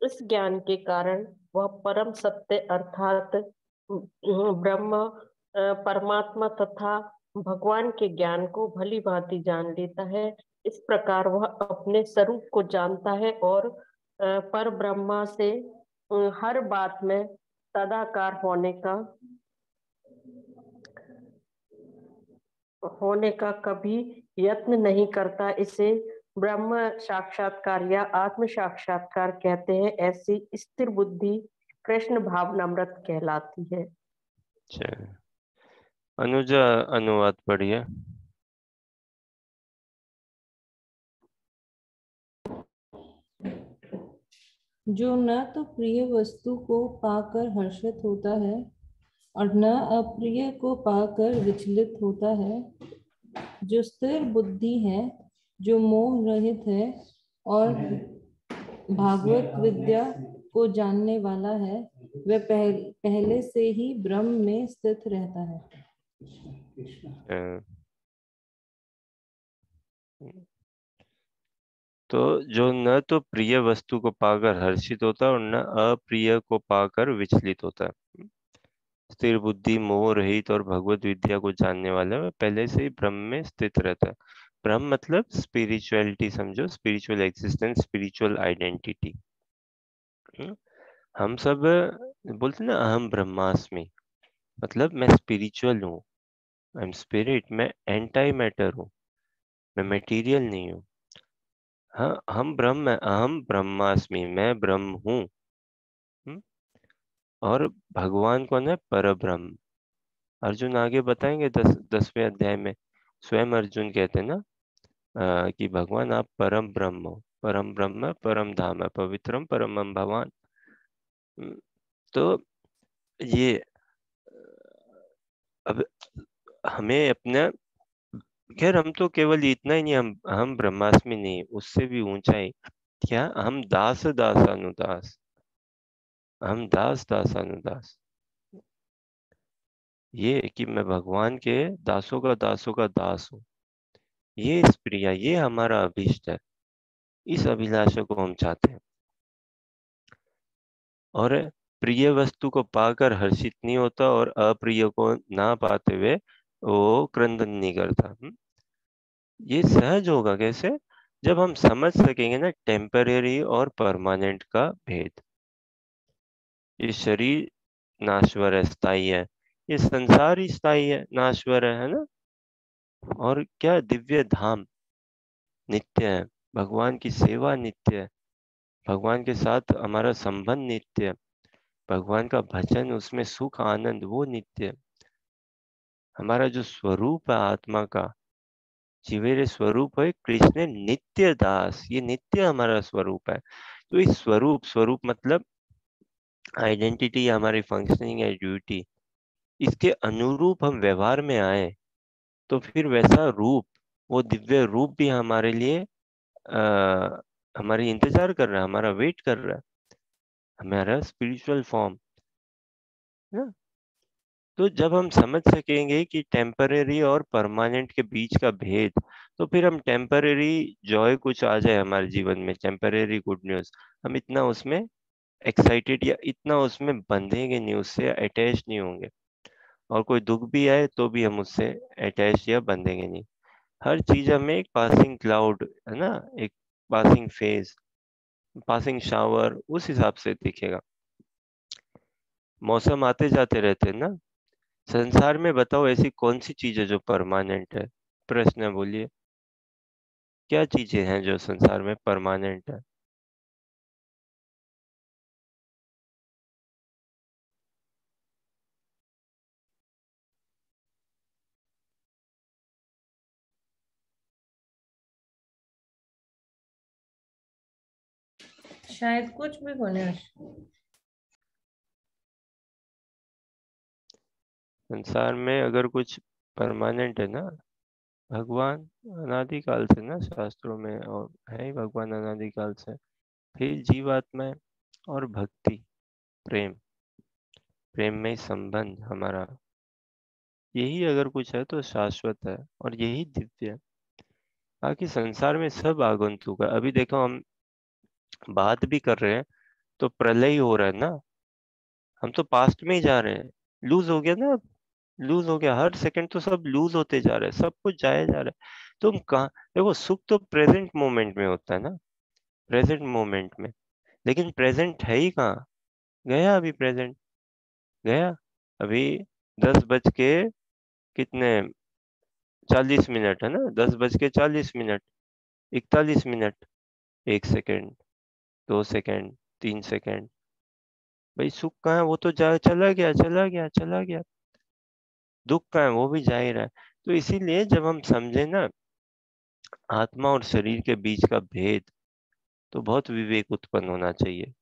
इस ज्ञान के कारण वह परम सत्य अर्थात ब्रह्म परमात्मा तथा भगवान के ज्ञान को भली भांति जान लेता है। इस प्रकार वह अपने स्वरूप को जानता है और पर ब्रह्मा से हर बात में तदाकार होने का कभी यत्न नहीं करता। इसे ब्रह्म साक्षात्कार या आत्म साक्षात्कार कहते हैं। ऐसी स्थिर बुद्धि कृष्ण भावनामृत कहलाती है। अनुजा अनुवाद पढ़िए। जो न तो प्रिय वस्तु को पाकर हर्षित होता है और न अप्रिय को पाकर विचलित होता है, जो स्थिर बुद्धि है, जो मोह रहित है और भागवत विद्या को जानने वाला है, वह पहले से ही ब्रह्म में स्थित रहता है। तो जो न तो प्रिय वस्तु को पाकर हर्षित होता है और न अप्रिय को पाकर विचलित होता है, स्थिर बुद्धि मोह रहित और भगवत विद्या को जानने वाला वह पहले से ही ब्रह्म में स्थित रहता है। ब्रह्म मतलब स्पिरिचुअलिटी समझो, स्पिरिचुअल एग्जिस्टेंस, स्पिरिचुअल आइडेंटिटी। हम सब बोलते ना अहम ब्रह्मास्मि, मतलब मैं स्पिरिचुअल हूँ, आई एम स्पिरिट, मैं एंटाई मैटर हूँ, मैं मटेरियल नहीं हूँ। हाँ, हम ब्रह्म है, अहम ब्रह्मास्मि, मैं ब्रह्म हूँ। और भगवान कौन है? पर ब्रह्म। अर्जुन आगे बताएंगे 10वें अध्याय में, स्वयं अर्जुन कहते हैं ना कि भगवान आप परम ब्रह्म हो, परम ब्रह्म परम धाम है, पवित्रम परमम भगवान। तो ये अब हमें अपने, खैर हम तो केवल इतना ही नहीं, हम ब्रह्मास्मि नहीं, उससे भी ऊंचाई क्या, हम दास दास अनुदास, हम दास दास अनुदास। ये कि मैं भगवान के दासों का दास हूँ, ये इस प्रिया, ये हमारा अभीष्ट है, इस अभिलाषा को हम चाहते हैं। और प्रिय वस्तु को पाकर हर्षित नहीं होता और अप्रिय को ना पाते हुए वो क्रंदन नहीं करता। ये सहज होगा कैसे? जब हम समझ सकेंगे ना टेम्परेरी और परमानेंट का भेद। ये शरीर नाश्वर है, स्थायी है, ये संसार ही स्थायी है, नाश्वर है ना। और क्या दिव्य धाम नित्य है, भगवान की सेवा नित्य है, भगवान के साथ हमारा संबंध नित्य है, भगवान का भजन, उसमें सुख आनंद वो नित्य है। हमारा जो स्वरूप है आत्मा का, जीवेरे स्वरूप है कृष्ण नित्य दास, ये नित्य हमारा स्वरूप है। तो इस स्वरूप मतलब आइडेंटिटी, हमारी फंक्शनिंग है, ड्यूटी, इसके अनुरूप हम व्यवहार में आए तो फिर वैसा रूप, वो दिव्य रूप भी हमारे लिए हमारे इंतजार कर रहा है, हमारा वेट कर रहा है, हमारा स्पिरिचुअल फॉर्म ना। तो जब हम समझ सकेंगे कि टेम्परेरी और परमानेंट के बीच का भेद, तो फिर हम टेम्परेरी जॉय कुछ आ जाए हमारे जीवन में, टेम्परेरी गुड न्यूज, हम इतना उसमें एक्साइटेड या इतना उसमें बंधेंगे नहीं, उससे अटैच नहीं होंगे। और कोई दुख भी आए तो भी हम उससे अटैच या बंधेंगे नहीं। हर चीज हमें एक पासिंग क्लाउड है ना, एक पासिंग फेज, पासिंग शावर, उस हिसाब से दिखेगा। मौसम आते जाते रहते हैं ना। संसार में बताओ ऐसी कौन सी चीज है जो परमानेंट है? प्रश्न बोलिए, क्या चीजें हैं जो संसार में परमानेंट है? शायद कुछ भी होने। संसार में अगर कुछ परमानेंट है ना, भगवान अनादिकाल से ना शास्त्रों में, और है ही भगवान अनादिकाल से। फिर जीवात्मा और भक्ति, प्रेम, प्रेम में संबंध हमारा, यही अगर कुछ है तो शाश्वत है और यही दिव्य है। बाकी संसार में सब आगंतुक है। अभी देखो हम बात भी कर रहे हैं तो प्रलय ही हो रहा है ना, हम तो पास्ट में ही जा रहे हैं। लूज हो गया ना, लूज हो गया, हर सेकंड तो सब लूज होते जा रहे हैं, सब कुछ जाया जा रहा है। तुम कहाँ, देखो सुख तो प्रेजेंट मोमेंट में होता है ना, प्रेजेंट मोमेंट में, लेकिन प्रेजेंट है ही कहाँ, गया अभी प्रेजेंट, गया अभी 10 बज के कितने 40 मिनट है ना, 10 बज के 40 minute, 41 minute, 1 second, 2 second, 3 second, भाई सुख कहाँ है, वो तो जा चला गया चला गया चला गया। दुख कहाँ है, वो भी जा ही रहा है। तो इसीलिए जब हम समझे ना आत्मा और शरीर के बीच का भेद, तो बहुत विवेक उत्पन्न होना चाहिए।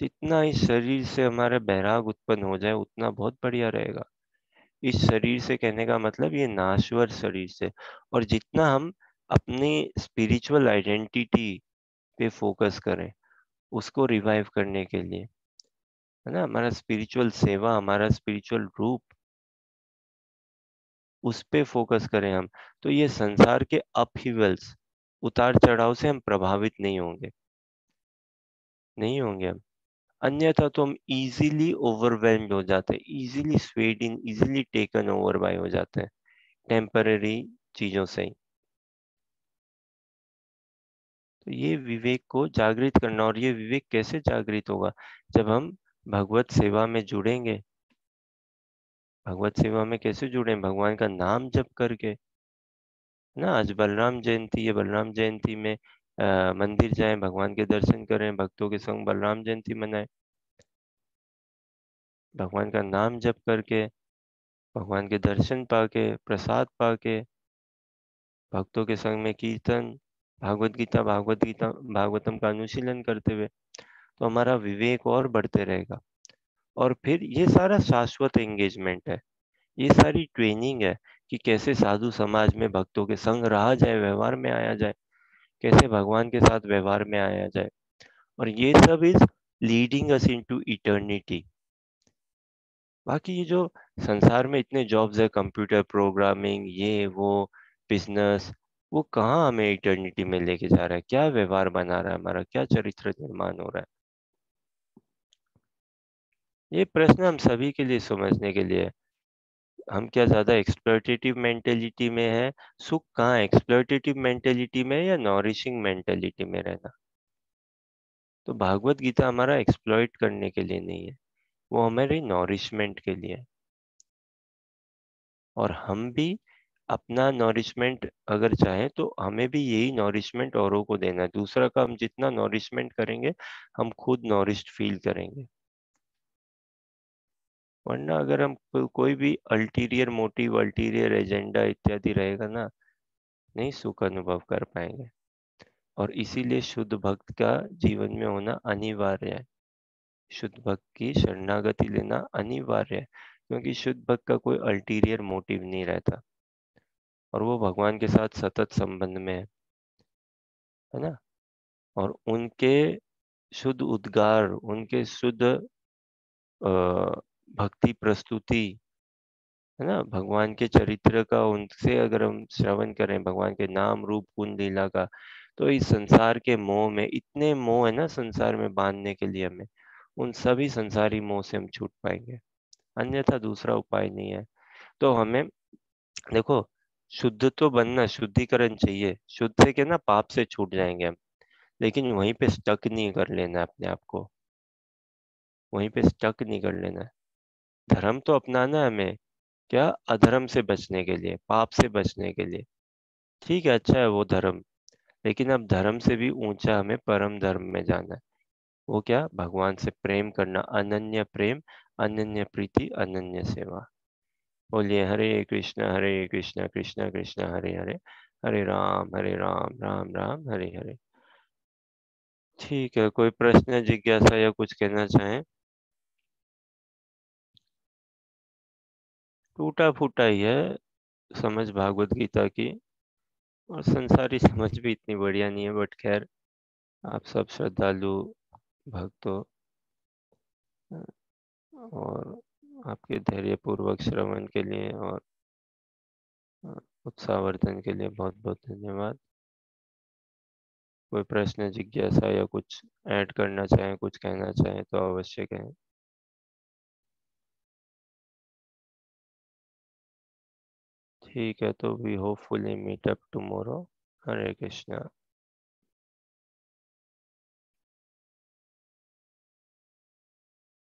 जितना इस शरीर से हमारा बैराग उत्पन्न हो जाए उतना बहुत बढ़िया रहेगा। इस शरीर से कहने का मतलब ये नाश्वर शरीर से, और जितना हम अपनी स्पिरिचुअल आइडेंटिटी पे फोकस करें उसको रिवाइव करने के लिए, है ना, हमारा स्पिरिचुअल सेवा, हमारा स्पिरिचुअल रूप, उस पे फोकस करें हम, तो ये संसार के अपहीवल्स, उतार चढ़ाव से हम प्रभावित नहीं होंगे, नहीं होंगे हम। अन्यथा तो हम इजीली ओवरवेल्म्ड हो जाते हैं, easily swayed in, easily taken over by हो जाते हैं टेम्पररी चीजों से ही। तो ये विवेक को जागृत करना, और ये विवेक कैसे जागृत होगा, जब हम भगवत सेवा में जुड़ेंगे। भगवत सेवा में कैसे जुड़े, भगवान का नाम जप करके ना। आज बलराम जयंती है, बलराम जयंती में मंदिर जाएं, भगवान के दर्शन करें, भक्तों के संग बलराम जयंती मनाएं, भगवान का नाम जप करके, भगवान के दर्शन पाके, प्रसाद पाके, भक्तों के संग में कीर्तन, भागवत गीता भागवतम का अनुशीलन करते हुए, तो हमारा विवेक और बढ़ते रहेगा। और फिर ये सारा शाश्वत एंगेजमेंट है, ये सारी ट्रेनिंग है कि कैसे साधु समाज में भक्तों के संग रहा जाए, व्यवहार में आया जाए, कैसे भगवान के साथ व्यवहार में आया जाए। और ये सब is leading us into eternity. बाकी ये जो संसार में इतने जॉब्स है, कंप्यूटर प्रोग्रामिंग, ये वो, बिजनेस, वो कहाँ हमें इटर्निटी में लेके जा रहा है, क्या व्यवहार बना रहा है हमारा, क्या चरित्र निर्माण हो रहा है। ये प्रश्न हम सभी के लिए समझने के लिए है। हम क्या ज्यादा एक्सप्लॉयटेटिव मेंटेलिटी में है, सुख कहाँ है, एक्सप्लॉयटेटिव मेंटेलिटी में या नॉरिशिंग मेंटेलिटी में रहना। तो भागवत गीता हमारा एक्सप्लॉइट करने के लिए नहीं है, वो हमारी नॉरिशमेंट के लिए है। और हम भी अपना नॉरिशमेंट अगर चाहें तो हमें भी यही नॉरिशमेंट औरों को देना है। दूसरा का हम जितना नॉरिशमेंट करेंगे हम खुद नॉरिश्ड फील करेंगे। वरना अगर हम कोई भी अल्टीरियर मोटिव, अल्टीरियर एजेंडा इत्यादि रहेगा ना, नहीं सुख अनुभव कर पाएंगे। और इसीलिए शुद्ध भक्त का जीवन में होना अनिवार्य है, शुद्ध भक्त की शरणागति लेना अनिवार्य है, क्योंकि शुद्ध भक्त का कोई अल्टीरियर मोटिव नहीं रहता और वो भगवान के साथ सतत संबंध में है ना। और उनके शुद्ध उद्गार, उनके शुद्ध भक्ति प्रस्तुति, है ना, भगवान के चरित्र का उनसे अगर हम श्रवण करें, भगवान के नाम रूप गुण लीला का, तो इस संसार के मोह में, इतने मोह है ना संसार में बांधने के लिए हमें, उन सभी संसारी मोह से हम छूट पाएंगे। अन्यथा दूसरा उपाय नहीं है। तो हमें देखो, शुद्ध तो बनना, शुद्धिकरण चाहिए, शुद्ध से क्या ना पाप से छूट जाएंगे हम, लेकिन वहीं पे स्टक नहीं कर लेना अपने आप को, वहीं पे स्टक नहीं कर लेना है। धर्म तो अपनाना है हमें, क्या, अधर्म से बचने के लिए, पाप से बचने के लिए। ठीक है, अच्छा है वो धर्म, लेकिन अब धर्म से भी ऊंचा हमें परम धर्म में जाना है। वो क्या, भगवान से प्रेम करना, अनन्य प्रेम, अनन्य प्रीति, अनन्य सेवा। बोलिए हरे कृष्ण कृष्ण कृष्ण हरे हरे, हरे राम राम राम हरे हरे। ठीक है, कोई प्रश्न, जिज्ञासा या कुछ कहना चाहें? टूटा फूटा ही है, समझ भागवत गीता की, और संसारी समझ भी इतनी बढ़िया नहीं है, बट खैर आप सब श्रद्धालु भक्त हो, और आपके धैर्यपूर्वक श्रवण के लिए और उत्साहवर्धन के लिए बहुत बहुत धन्यवाद। कोई प्रश्न, जिज्ञासा या कुछ ऐड करना चाहें, कुछ कहना चाहें तो अवश्य कहें। ठीक है, तो we hopefully meet up tomorrow. Hare Krishna.